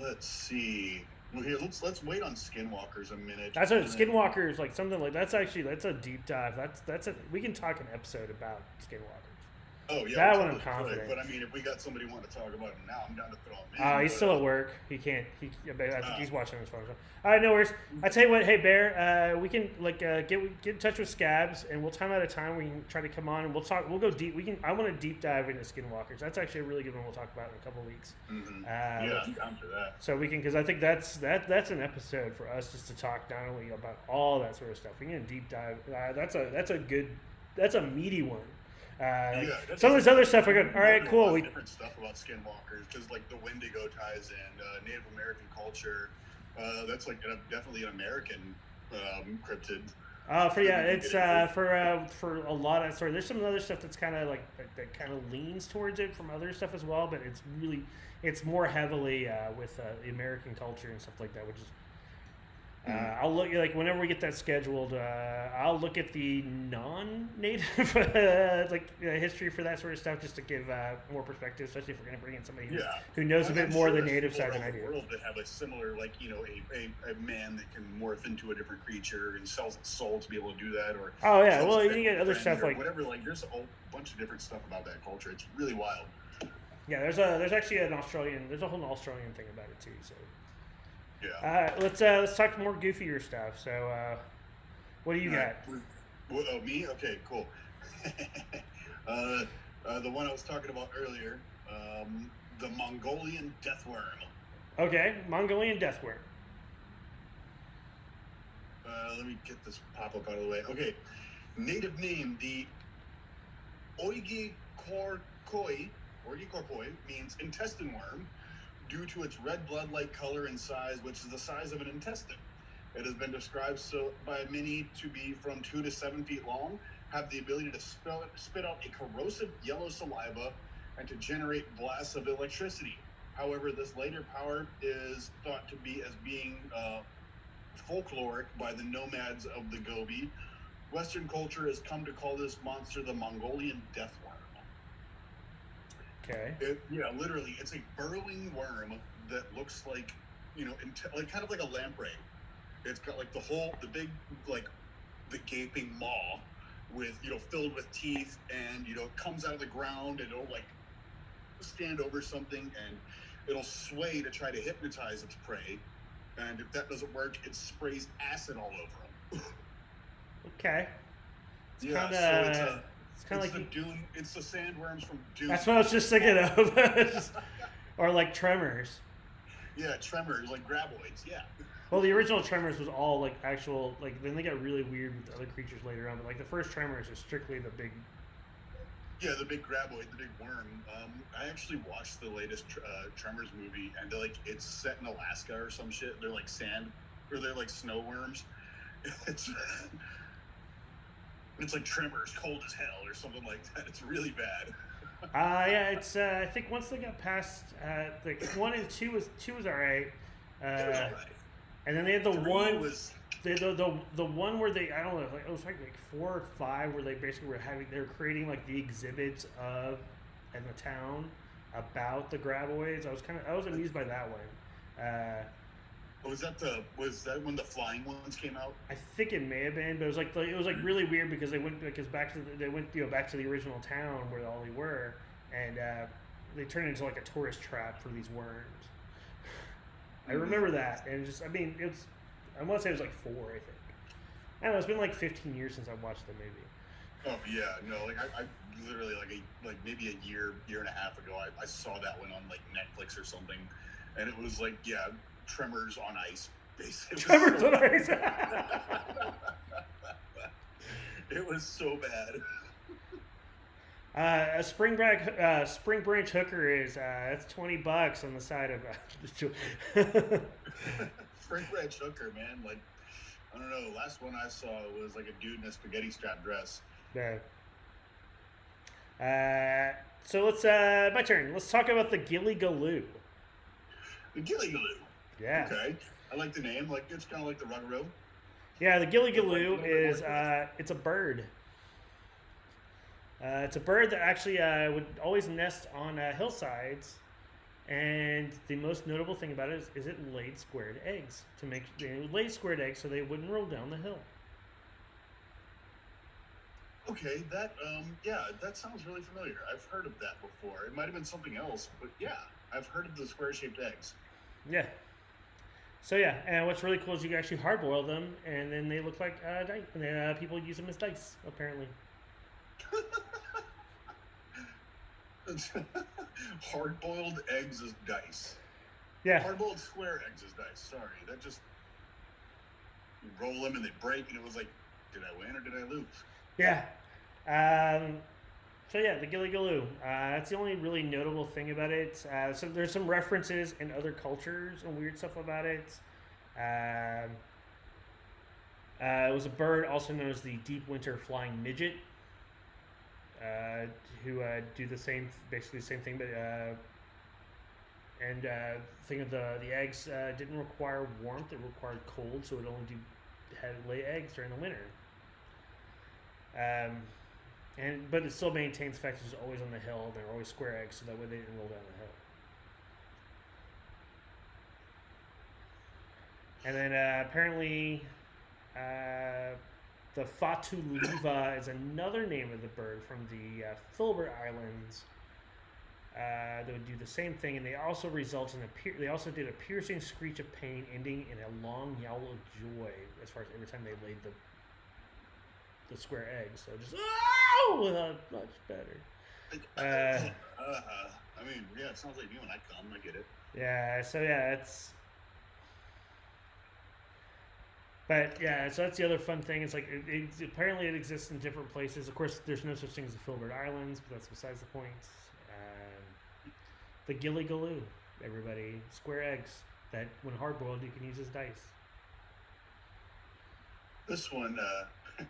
Let's see. Well, here, let's wait on skinwalkers a minute. That's what skinwalkers, like something like that's a deep dive. We can talk an episode about skinwalkers. Oh yeah, that one I'm confident. But I mean, if we got somebody wanting to talk about him now, I'm down to throw him in. He's still at work. He can't. I think he's watching his phone. All right, no worries. I tell you what, hey Bear, we can like get in touch with Scabs, and we'll time out a time we can try to come on and we'll talk. We'll go deep. I want to deep dive into skinwalkers. That's actually a really good one. We'll talk about in a couple of weeks. Mm-hmm. Yeah, I'm down for that. So we can, because I think that's an episode for us just to talk not only about all that sort of stuff. We can deep dive. That's a meaty one. Some of this other stuff, I go, all right, cool. We different stuff about skinwalkers, because like the Wendigo ties in Native American culture. That's like definitely an American cryptid. For a lot of there's some other stuff that's kind of like that kind of leans towards it from other stuff as well, but it's more heavily with the American culture and stuff like that, which is. I'll look like whenever we get that scheduled. I'll look at the non-native history for that sort of stuff, just to give more perspective, especially if we're going to bring in somebody who knows a bit more of the native side than I do. World that have a similar, like a man that can morph into a different creature and sells its soul to be able to do that, or you get other stuff like whatever. Like there's a whole bunch of different stuff about that culture. It's really wild. Yeah, there's actually there's a whole Australian thing about it too. So. Yeah. Let's talk more goofier stuff. So, what do you got? Me? Okay, cool. The one I was talking about earlier, the Mongolian deathworm. Okay, Mongolian deathworm. Let me get this pop-up out of the way. Okay, native name, the Oigikorkoi means intestine worm, due to its red blood-like color and size, which is the size of an intestine. It has been described by many to be from 2 to 7 feet long, have the ability to spit out a corrosive yellow saliva, and to generate blasts of electricity. However, this later power is thought to be as being folkloric by the nomads of the Gobi. Western culture has come to call this monster the Mongolian deathworm. Okay. Literally, it's a burrowing worm that looks like, kind of like a lamprey. It's got like the big, like the gaping maw with, filled with teeth, and, it comes out of the ground and it'll like stand over something and it'll sway to try to hypnotize its prey. And if that doesn't work, it sprays acid all over them. Okay. It's kind of like Dune. It's the sandworms from Dune. That's what I was just thinking of. Or like Tremors. Yeah, Tremors, like graboids. Yeah. Well, the original Tremors was all like actual, like then they got really weird with other creatures later on. But like the first Tremors is strictly the big. Yeah, the big graboid, the big worm. I actually watched the latest Tremors movie, and it's set in Alaska or some shit. They're like they're like snow worms. It's like Tremors, cold as hell, or something like that. It's really bad. It's. I think once they got past like 1 and 2 was alright. And then they had the one where they, I don't know, like it was like 4 or 5 where they basically were creating like the exhibits of in the town about the graboids. I was amused by that one. Was that when the flying ones came out? I think it may have been, but it was like really weird because they went back to the original town where all they were, and they turned into like a tourist trap for these worms. I remember that, and I want to say it was like 4, I think. I don't know. It's been like 15 years since I watched the movie. Oh yeah, no, like I literally like maybe a year and a half ago, I saw that one on like Netflix or something, and it was like Tremors on ice, basically. Tremors on ice. It was so bad. A spring branch hooker is that's $20 on the side of spring branch hooker, man. Like I don't know. Last one I saw was like a dude in a spaghetti strap dress. Yeah. So let's my turn. Let's talk about the Gilly-Galoo. The Gilly-Galoo. Yeah. Okay. I like the name. Like it's kind of like the Ruggeroo. Yeah, the Gilly-Galoo is it's a bird. It's a bird that actually would always nest on hillsides, and the most notable thing about it is it laid squared eggs it would lay squared eggs so they wouldn't roll down the hill. Okay, that sounds really familiar. I've heard of that before. It might have been something else, but yeah, I've heard of the square-shaped eggs. Yeah. So yeah, and what's really cool is you can actually hard-boil them, and then they look like dice. And then people use them as dice, apparently. Hard-boiled eggs as dice. Yeah. Hard-boiled square eggs as dice. Sorry, that just you roll them and they break, and it was like, did I win or did I lose? Yeah. So yeah, the Gilly-Galoo. That's the only really notable thing about it. So there's some references in other cultures and weird stuff about it. It was a bird also known as the deep winter flying midget, who do basically the same thing, but thing of the eggs didn't require warmth; it required cold, so it only had lay eggs during the winter. But it still maintains the fact that it's always on the hill. They're always square eggs, so that way they didn't roll down the hill. And then apparently, the Fatu Leva is another name of the bird from the Filbert Islands. They would do the same thing, and they also they also did a piercing screech of pain, ending in a long yowl of joy. As far as every time they laid the square eggs, so just much better. I mean, yeah, it sounds like me when I come. I get it. Yeah. So yeah, But yeah, so that's the other fun thing. It's like apparently it exists in different places. Of course, there's no such thing as the Filbert Islands, but that's besides the point. The Gilly-Galoo, everybody, square eggs that, when hard boiled, you can use as dice. This one, it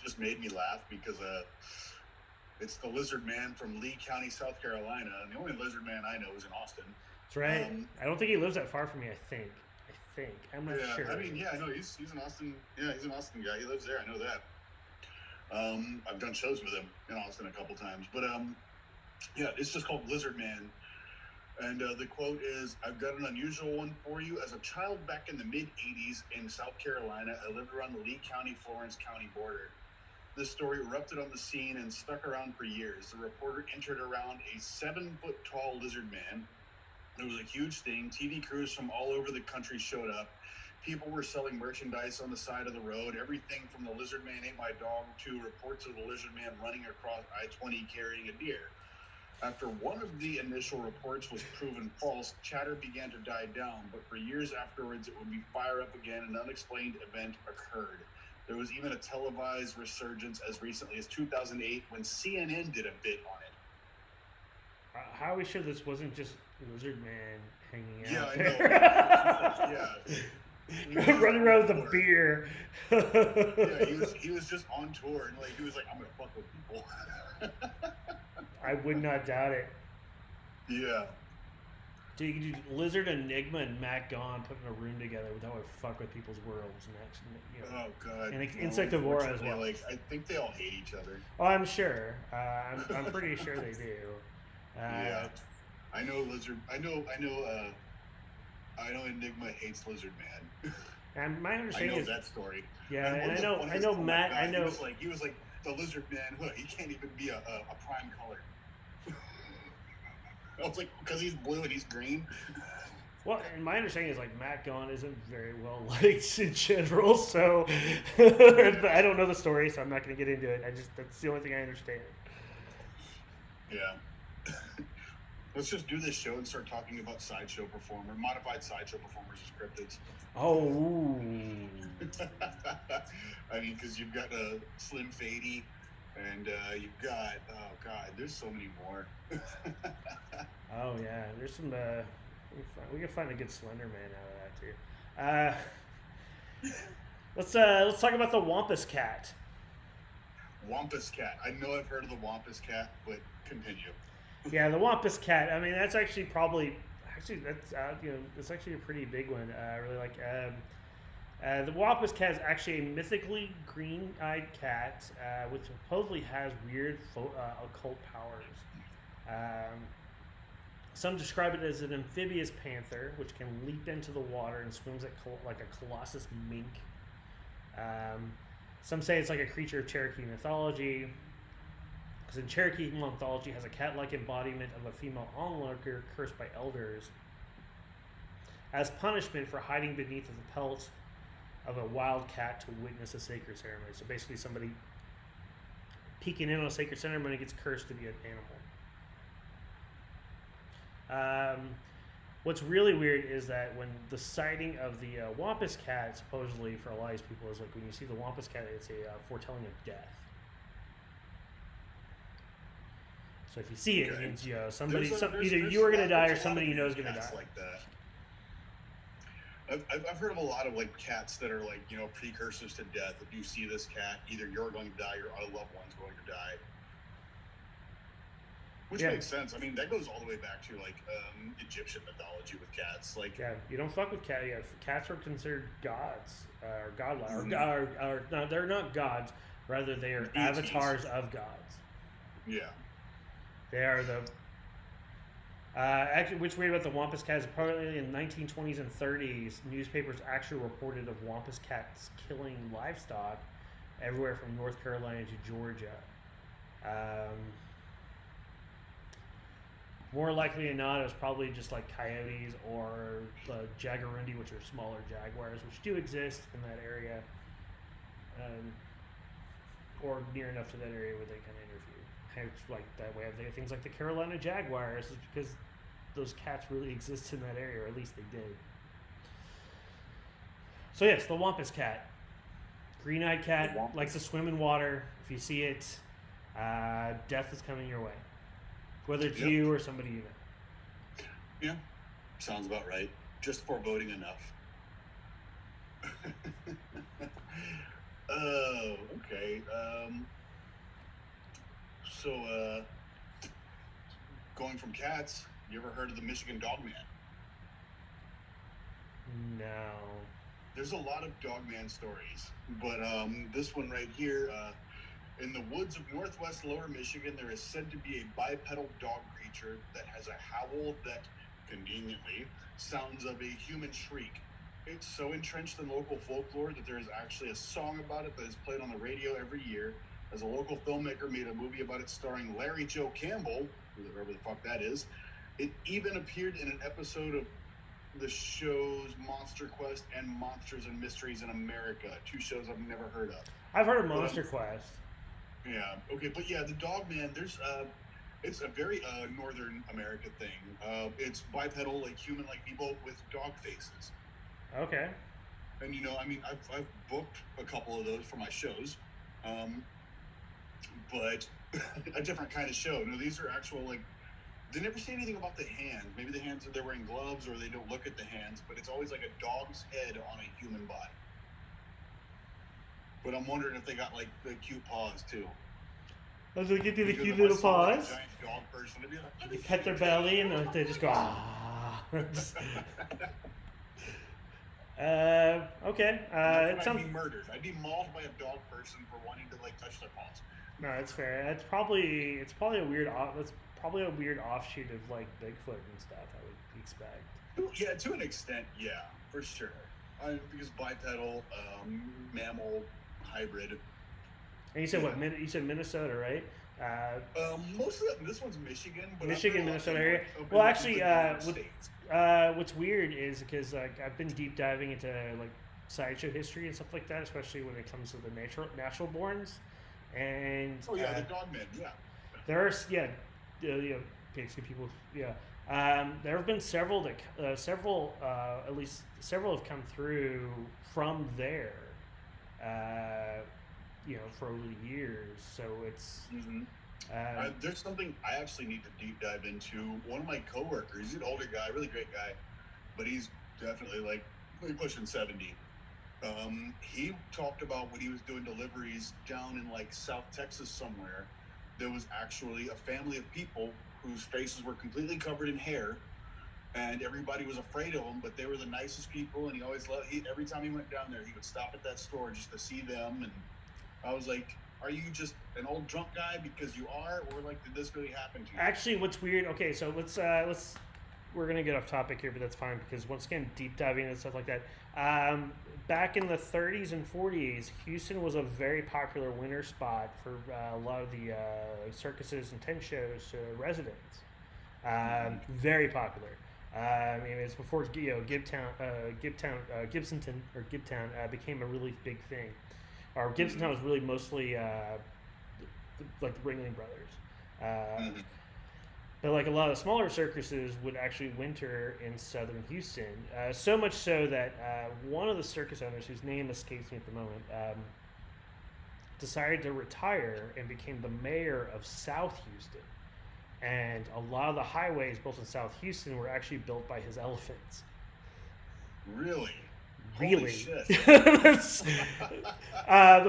just made me laugh because it's the Lizard Man from Lee County, South Carolina, and the only Lizard Man I know is in Austin. That's right. I don't think he lives that far from me. I think I'm not sure. I mean, I know he's an Austin. Yeah, he's an Austin guy. He lives there. I know that. I've done shows with him in Austin a couple times, but yeah, it's just called Lizard Man. And the quote is, "I've got an unusual one for you. As a child back in the mid-'80s in South Carolina, I lived around the Lee County, Florence County border. This story erupted on the scene and stuck around for years. The reporter entered around a 7-foot-tall lizard man. It was a huge thing. TV crews from all over the country showed up. People were selling merchandise on the side of the road. Everything from the lizard man ate my dog to reports of the lizard man running across I-20 carrying a deer. After one of the initial reports was proven false, chatter began to die down, but for years afterwards it would be fire up again. An unexplained event occurred. There was even a televised resurgence as recently as 2008 when CNN did a bit on it." How are we sure this wasn't just Lizard Man hanging out? Yeah, running around with a beer. Yeah, he was just on tour, and he was like, "I'm gonna fuck with people." I would not doubt it. Yeah. Dude, you could do Lizard Enigma and Matt Gone put in a room together. That would fuck with people's worlds next. You know. Oh god. And Insectivora as well. Like, I think they all hate each other. Oh, I'm sure. I'm pretty sure they do. Yeah. I know Lizard. I know Enigma hates Lizard Man. And my understanding is that story. Yeah, and I know Matt. I know he was like the Lizard Man. He can't even be a prime color. I was like, because he's blue and he's green. Well, and my understanding is like Matt Gone isn't very well liked in general, so I don't know the story, so I'm not going to get into it. That's the only thing I understand. Yeah. Let's just do this show and start talking about modified sideshow performers as cryptids. Oh. I mean, because you've got Slim Fady, and you've got, oh god, there's so many more. Oh yeah, there's some. We can find a good Slender Man out of that too. Let's talk about the Wampus Cat. Wampus Cat. I know I've heard of the Wampus Cat, but continue. Yeah, the Wampus Cat. I mean, that's actually that's actually a pretty big one. I really like. The Wampus Cat is actually a mythically green-eyed cat, which supposedly has weird occult powers. Some describe it as an amphibious panther, which can leap into the water and swims like a colossus mink. Some say it's like a creature of Cherokee mythology, because in Cherokee mythology has a cat-like embodiment of a female onlooker cursed by elders as punishment for hiding beneath the pelt of a wild cat to witness a sacred ceremony. So basically somebody peeking in on a sacred ceremony gets cursed to be an animal. What's really weird is that when the sighting of the Wampus Cat, supposedly for a lot of these people, is like when you see the Wampus Cat, it's a foretelling of death. So if you see it, it means either you are going to die or somebody you know is going to die. Like that. I've heard of a lot of like cats that are like, you know, precursors to death. If you see this cat, either you're going to die or a loved one's going to die. Which makes sense. I mean, that goes all the way back to like Egyptian mythology with cats. Like, yeah, you don't fuck with cats. Yeah, cats are considered gods or godlike. Or no, they're not gods. Rather, they are avatars of gods. Yeah, they are the. Actually, what's weird about the Wampus Cat is apparently in the 1920s and 30s, newspapers actually reported of Wampus Cats killing livestock everywhere from North Carolina to Georgia. More likely than not, it was probably just like coyotes or the jaguarundi, which are smaller jaguars, which do exist in that area, or near enough to that area where they can interfere. It's like that way. They have things like the Carolina jaguars, is because those cats really exist in that area, or at least they did. So yes, the Wampus Cat, green-eyed cat, likes to swim in water. If you see it, death is coming your way. Whether it's you or somebody you know. Yeah, sounds about right. Just foreboding enough. Oh, okay. So, going from cats, you ever heard of the Michigan Dogman? No. There's a lot of Dogman stories, but this one right here, in the woods of northwest lower Michigan, there is said to be a bipedal dog creature that has a howl that, conveniently, sounds of a human shriek. It's so entrenched in local folklore that there is actually a song about it that is played on the radio every year, as a local filmmaker made a movie about it starring Larry Joe Campbell, whoever the fuck that is. It even appeared in an episode of the shows Monster Quest and Monsters and Mysteries in America, two shows I've never heard of. I've heard of Monster Quest. Yeah, okay, but yeah, the Dogman, there's it's a very Northern America thing. It's bipedal, like human-like people with dog faces. Okay. And you know, I mean, I've booked a couple of those for my shows, but a different kind of show. No, these are actual, like, they never say anything about the hands. Maybe the hands, they're wearing gloves or they don't look at the hands, but it's always like a dog's head on a human body. But I'm wondering if they got like the cute paws too. Does they get to the cute little paws? Giant dog person, be like, you pet their belly and they just go, ah. Okay. I'd be murdered. I'd be mauled by a dog person for wanting to like touch their paws. No, it's fair. It's probably a weird that's probably a weird offshoot of like Bigfoot and stuff. I would expect. Yeah, to an extent, yeah, for sure. Because bipedal, mammal hybrid. And you said what? You said Minnesota, right? Most of them. This one's Michigan, but Michigan, Minnesota area. Well, actually, what's weird is because like I've been deep diving into like sideshow history and stuff like that, especially when it comes to the natural borns. And the dogmen, yeah. There's basically people, yeah. There have been several that at least several have come through from there. For over the years. So it's there's something I actually need to deep dive into. One of my coworkers, he's an older guy, really great guy, but he's definitely like pushing 70. He talked about when he was doing deliveries down in like South Texas somewhere. There was actually a family of people whose faces were completely covered in hair, and everybody was afraid of them, but they were the nicest people, and he always every time he went down there, he would stop at that store just to see them. And I was like, are you just an old drunk guy because you are, or like did this really happen to you? Actually, what's weird, okay, so let's we're gonna get off topic here, but that's fine because once again, deep diving and stuff like that. Back in the 30s and 40s, Houston was a very popular winter spot for a lot of the circuses and tent shows residents. Very popular. I mean, it's before Gibtown became a really big thing. Or Gibsontown was really mostly like the Ringling Brothers. But like a lot of the smaller circuses would actually winter in southern Houston. So much so that one of the circus owners, whose name escapes me at the moment, decided to retire and became the mayor of South Houston. And a lot of the highways built in South Houston were actually built by his elephants. Really? Really? The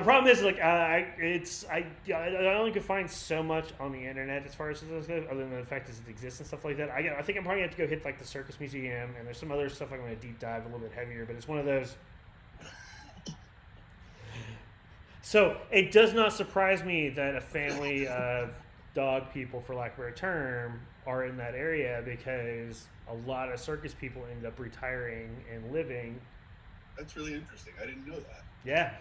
problem is, like, I only could find so much on the internet as far as this goes, other than the fact that it exists and stuff like that. I think I'm probably going to have to go hit like the Circus Museum, and there's some other stuff I'm going to deep dive a little bit heavier. But it's one of those. So it does not surprise me that a family of dog people, for lack of a better term, are in that area because a lot of circus people end up retiring and living. That's really interesting. I didn't know that. Yeah.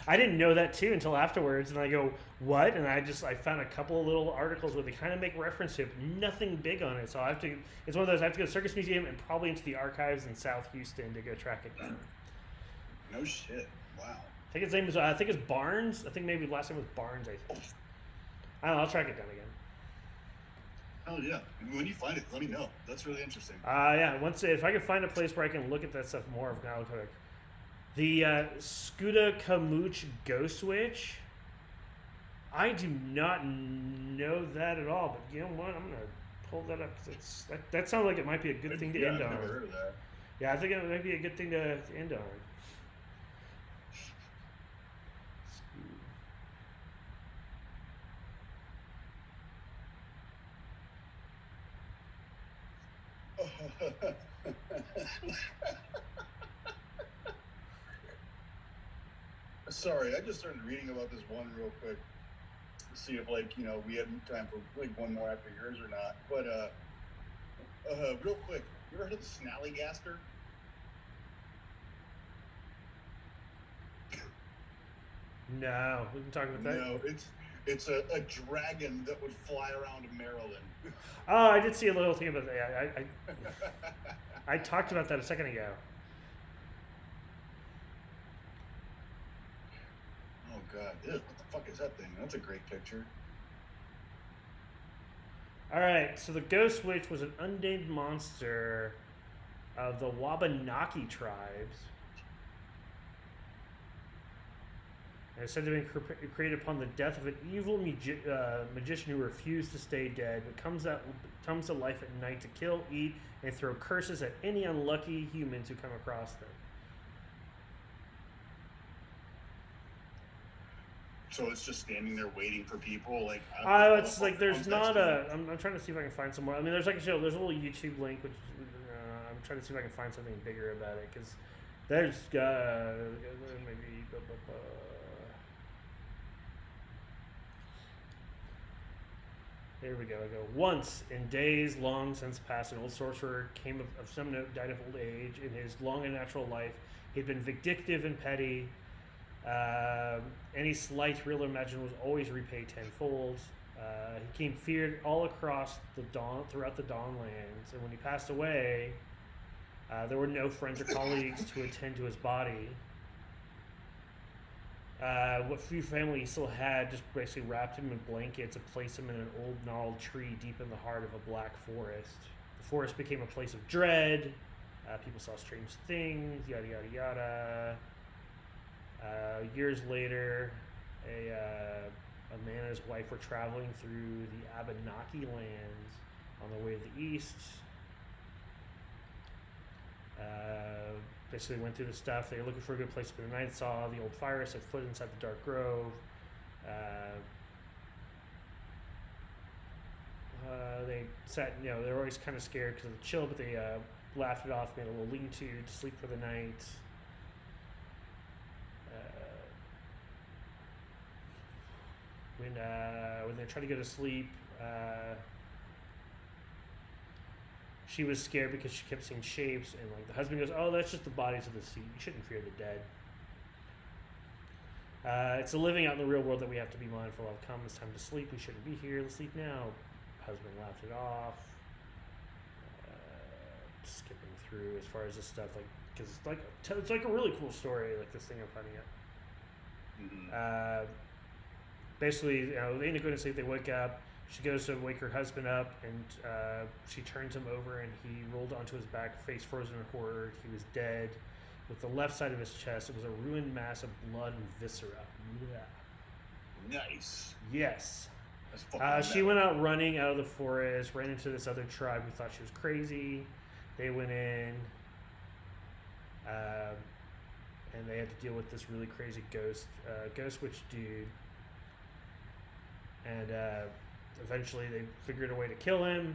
I didn't know that too until afterwards, and I go, what? And I found a couple of little articles where they kind of make reference to it, but nothing big on it. So it's one of those, I have to go to the Circus Museum and probably into the archives in South Houston to go track it down. No shit. Wow. I think his name is, it's Barnes. I think maybe the last name was Barnes, I think. I don't know, I'll track it down again. Oh yeah, when you find it, let me know. That's really interesting. Yeah, if I can find a place where I can look at that stuff more, I'll look at it. The Scutacamuch Ghost Witch. I do not know that at all, but you know what? I'm gonna pull that up because that sounds like it might be a good thing to end on. I've never heard of that. Yeah, I think it might be a good thing to end on. Sorry, I just started reading about this one real quick to see if, like, we had time for like one more after yours or not. But real quick, you ever heard of the Snallygaster? No, we can talk about that. No, it's a dragon that would fly around Maryland. Oh, I did see a little thing about that. I talked about that a second ago. Oh God, ew, what the fuck is that thing? That's a great picture. All right, so the Ghost Witch was an unnamed monster of the Wabanaki tribes. And it's said to have been created upon the death of an evil magician who refused to stay dead, but comes to life at night to kill, eat, and throw curses at any unlucky humans who come across them. So it's just standing there waiting for people. Like, it's like there's not a. I'm trying to see if I can find some more. I mean, there's like a show. There's a little YouTube link, which I'm trying to see if I can find something bigger about it because there's maybe. Here we go. I go. Once, in days long since past, an old sorcerer came of some note, died of old age. In his long and natural life, he'd been vindictive and petty. Any slight, real or imagined, was always repaid tenfold. He came feared all across throughout the Dawnlands, and when he passed away, there were no friends or colleagues to attend to his body. What few family he still had just basically wrapped him in blankets and placed him in an old gnarled tree deep in the heart of a black forest. The forest became a place of dread. People saw strange things, yada yada yada. Years later, a man and his wife were traveling through the Abenaki lands on their way to the east. Basically went through the stuff. They were looking for a good place to spend the night. Saw the old fire, set foot inside the dark grove. They sat, they were always kind of scared because of the chill, but they laughed it off, made a little lean-to to sleep for the night. When they tried to go to sleep, she was scared because she kept seeing shapes, and like the husband goes, "Oh, that's just the bodies of the sea. You shouldn't fear the dead." It's a living out in the real world that we have to be mindful of. Come, it's time to sleep. We shouldn't be here. Let's sleep now. Husband laughed it off. Skipping through as far as this stuff, like because it's like a really cool story. Like this thing I'm finding out. Basically, they end up going to sleep. They wake up. She goes to wake her husband up, and she turns him over, and he rolled onto his back, face frozen in horror. He was dead. With the left side of his chest, it was a ruined mass of blood and viscera. Yeah. Nice. Yes. She went out running out of the forest, ran into this other tribe who thought she was crazy. They went in, and they had to deal with this really crazy ghost witch dude. And eventually they figured a way to kill him.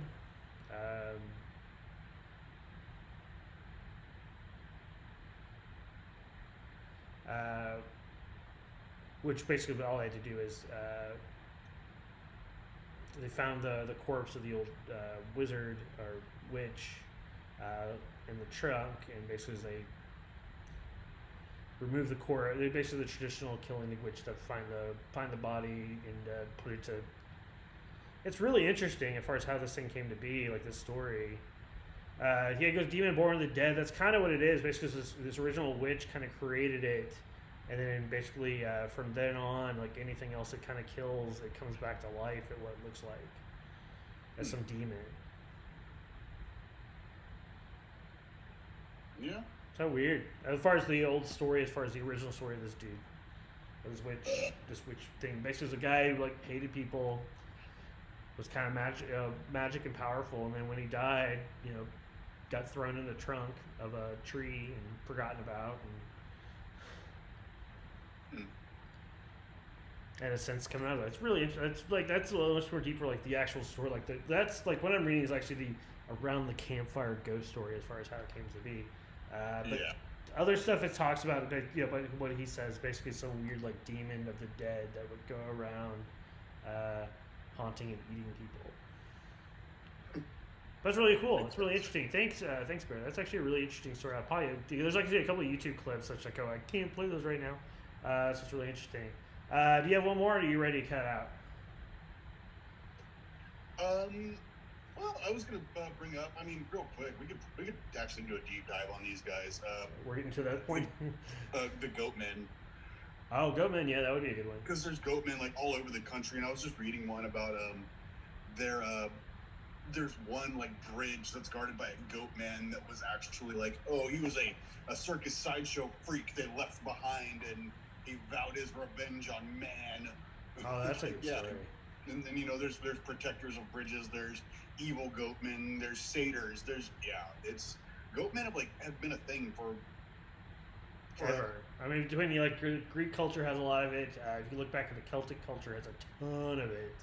Which basically all they had to do is they found the corpse of the old wizard or witch in the trunk, and basically they remove the core. They basically the traditional killing the witch stuff. Find the body and put it to. It's really interesting as far as how this thing came to be, like this story. He goes demon born of the dead. That's kind of what it is. Basically, this original witch kind of created it, and then basically from then on, like anything else it kind of kills, it comes back to life at what it looks like as some demon. Yeah. So weird. As far as the old story, as far as the original story of this dude, this witch thing. Basically, it was a guy who like hated people, was kind of magic and powerful, and then when he died, got thrown in the trunk of a tree and forgotten about, and has since come out of it. It's really interesting. It's like that's a little much more deeper, like the actual story. Like that's like what I'm reading is actually the around the campfire ghost story as far as how it came to be. But other stuff it talks about, but what he says basically some weird like demon of the dead that would go around haunting and eating people. That's really cool. It's really interesting. Thanks, Bear. That's actually a really interesting story. There's actually a couple of YouTube clips that I go, I can't play those right now. So it's really interesting. Do you have one more, or are you ready to cut out? Well, I was going to bring up, real quick, we could actually do a deep dive on these guys. We're getting to that point. The Goatmen. Oh, Goatmen, yeah, that would be a good one. Because there's Goatmen like all over the country, and I was just reading one about there's one like bridge that's guarded by a Goatman that was actually like, he was a circus sideshow freak they left behind, and he vowed his revenge on man. Oh, that's a good story. And there's protectors of bridges, there's evil Goatmen, there's satyrs, Goatmen have been a thing for Ever. I mean, between like Greek culture has a lot of it. If you look back at the Celtic culture, has a ton of it.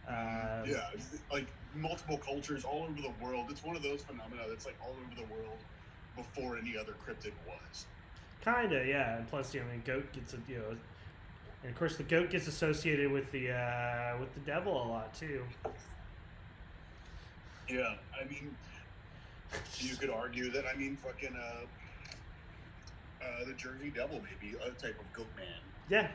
Yeah, like multiple cultures all over the world. It's one of those phenomena that's like all over the world before any other cryptid was. Kinda, yeah. And plus, goat gets and of course the goat gets associated with the devil a lot too. Yeah, I mean, you could argue that. I mean, fucking the Jersey Devil maybe a type of goat man. Yeah.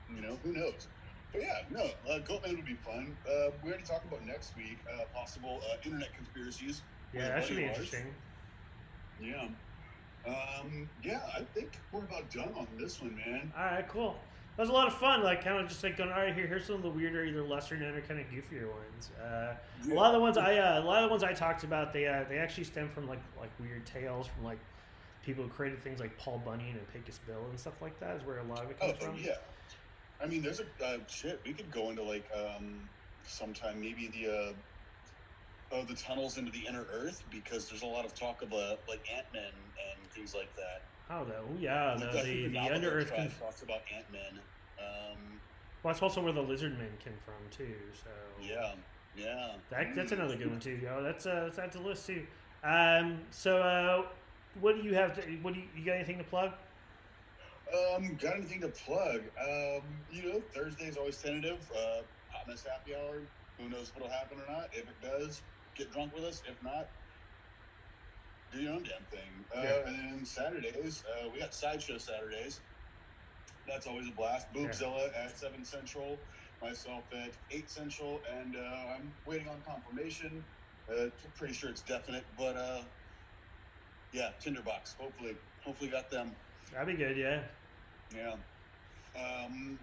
Who knows? But yeah, no, Goatman would be fun. We already talked about next week, possible internet conspiracies. Yeah, that should be interesting. Yeah. Yeah, I think we're about done on this one, man. All right, cool. That was a lot of fun. Like, kind of just like going, all right, here's some of the weirder, either lesser known or kind of goofier ones. A lot of the ones I talked about, they actually stem from like weird tales from like people who created things like Paul Bunyan and Pecos Bill and stuff like that. Is where a lot of it comes from. Yeah. I mean, there's shit. We could go into like sometime maybe the tunnels into the inner Earth, because there's a lot of talk of like Ant-Men and things like that. Oh, yeah, the under Earth talks about Ant-Men. Well, that's also where the lizard men came from too. So yeah. That's another good one too. Yo, that's add to the list too. So what do you have? You got anything to plug? Got anything to plug? Thursday's always tentative. Hot Mess Happy Hour. Who knows what'll happen or not? If it does, get drunk with us. If not, do your own damn thing. And then Saturdays, we got Sideshow Saturdays. That's always a blast. Boobzilla at 7 Central. Myself at 8 Central. And I'm waiting on confirmation. Pretty sure it's definite. But, yeah, Tinderbox. Hopefully got them. That'd be good, yeah. Yeah. And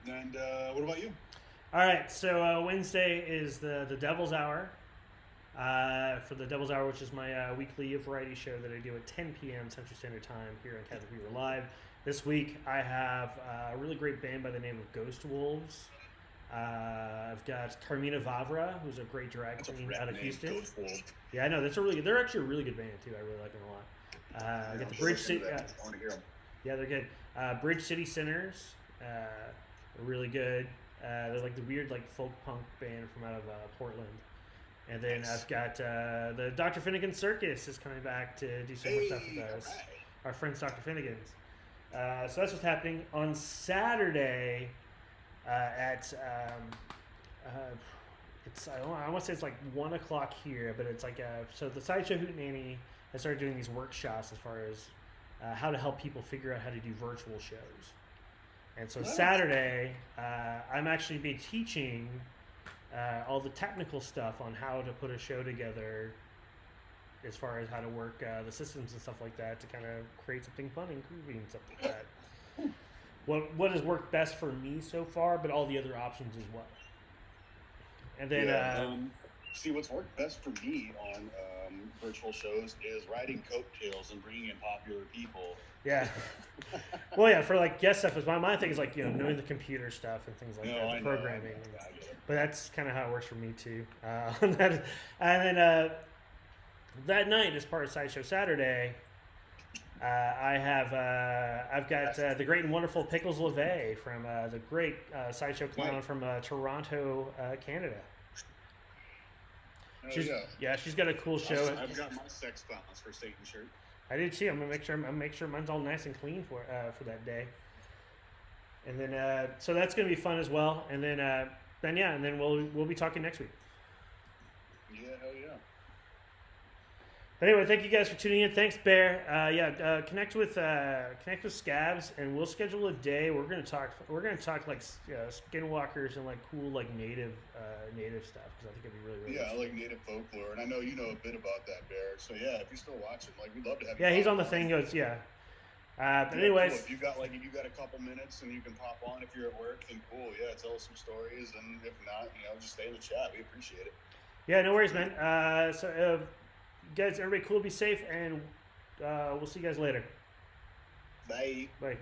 what about you? All right, so Wednesday is the Devil's Hour. For the Devil's Hour, which is my weekly variety show that I do at 10 p.m. Central Standard Time here on Captain Fever Live. This week I have a really great band by the name of Ghost Wolves. I've got Carmina Vavra, who's a great drag queen out of Houston. Yeah, I know. They're actually a really good band too. I really like them a lot. I got the Bridge City. I want to hear them. Yeah, they're good. Bridge City Sinners, really good. They're like the weird like folk punk band from out of Portland. And then I've got the Dr. Finnegan Circus is coming back to do some more stuff with us. Right. Our friends Dr. Finnegan's. So that's what's happening on Saturday at I want to say it's like 1 o'clock here, but it's like so the Sideshow Hootenanny has started doing these workshops as far as how to help people figure out how to do virtual shows. And so Saturday, I'm actually be teaching all the technical stuff on how to put a show together, as far as how to work the systems and stuff like that to kind of create something fun and groovy and stuff like that. What has worked best for me so far, but all the other options as well. And then see, what's worked best for me on virtual shows is riding coattails and bringing in popular people. Yeah. Well, yeah, for like guest stuff, my thing is like knowing the computer stuff and things like that, the programming. But that's kind of how it works for me too. And then that night, as part of Sideshow Saturday, I've got the great and wonderful Pickles LeVay from the great Sideshow clown from Toronto, Canada. She's got a cool show. I've got my Sex Clowns for Satan shirt. I did too. I'm gonna make sure mine's all nice and clean for that day. And then so that's gonna be fun as well. And then we'll be talking next week. Yeah, hell yeah. But anyway, thank you guys for tuning in. Thanks, Bear. Connect with Scabs, and we'll schedule a day. We're gonna talk like skinwalkers and like cool like native stuff, because I think it'd be really I like native folklore, and I know you know a bit about that, Bear. So yeah, if you're still watching, like we'd love to have you. Yeah, he's on the thing. But anyways, cool. If you got a couple minutes and you can pop on if you're at work, then cool. Yeah, tell us some stories, and if not, just stay in the chat. We appreciate it. Yeah, no worries, man. Guys, everybody cool, be safe, and we'll see you guys later. Bye. Bye.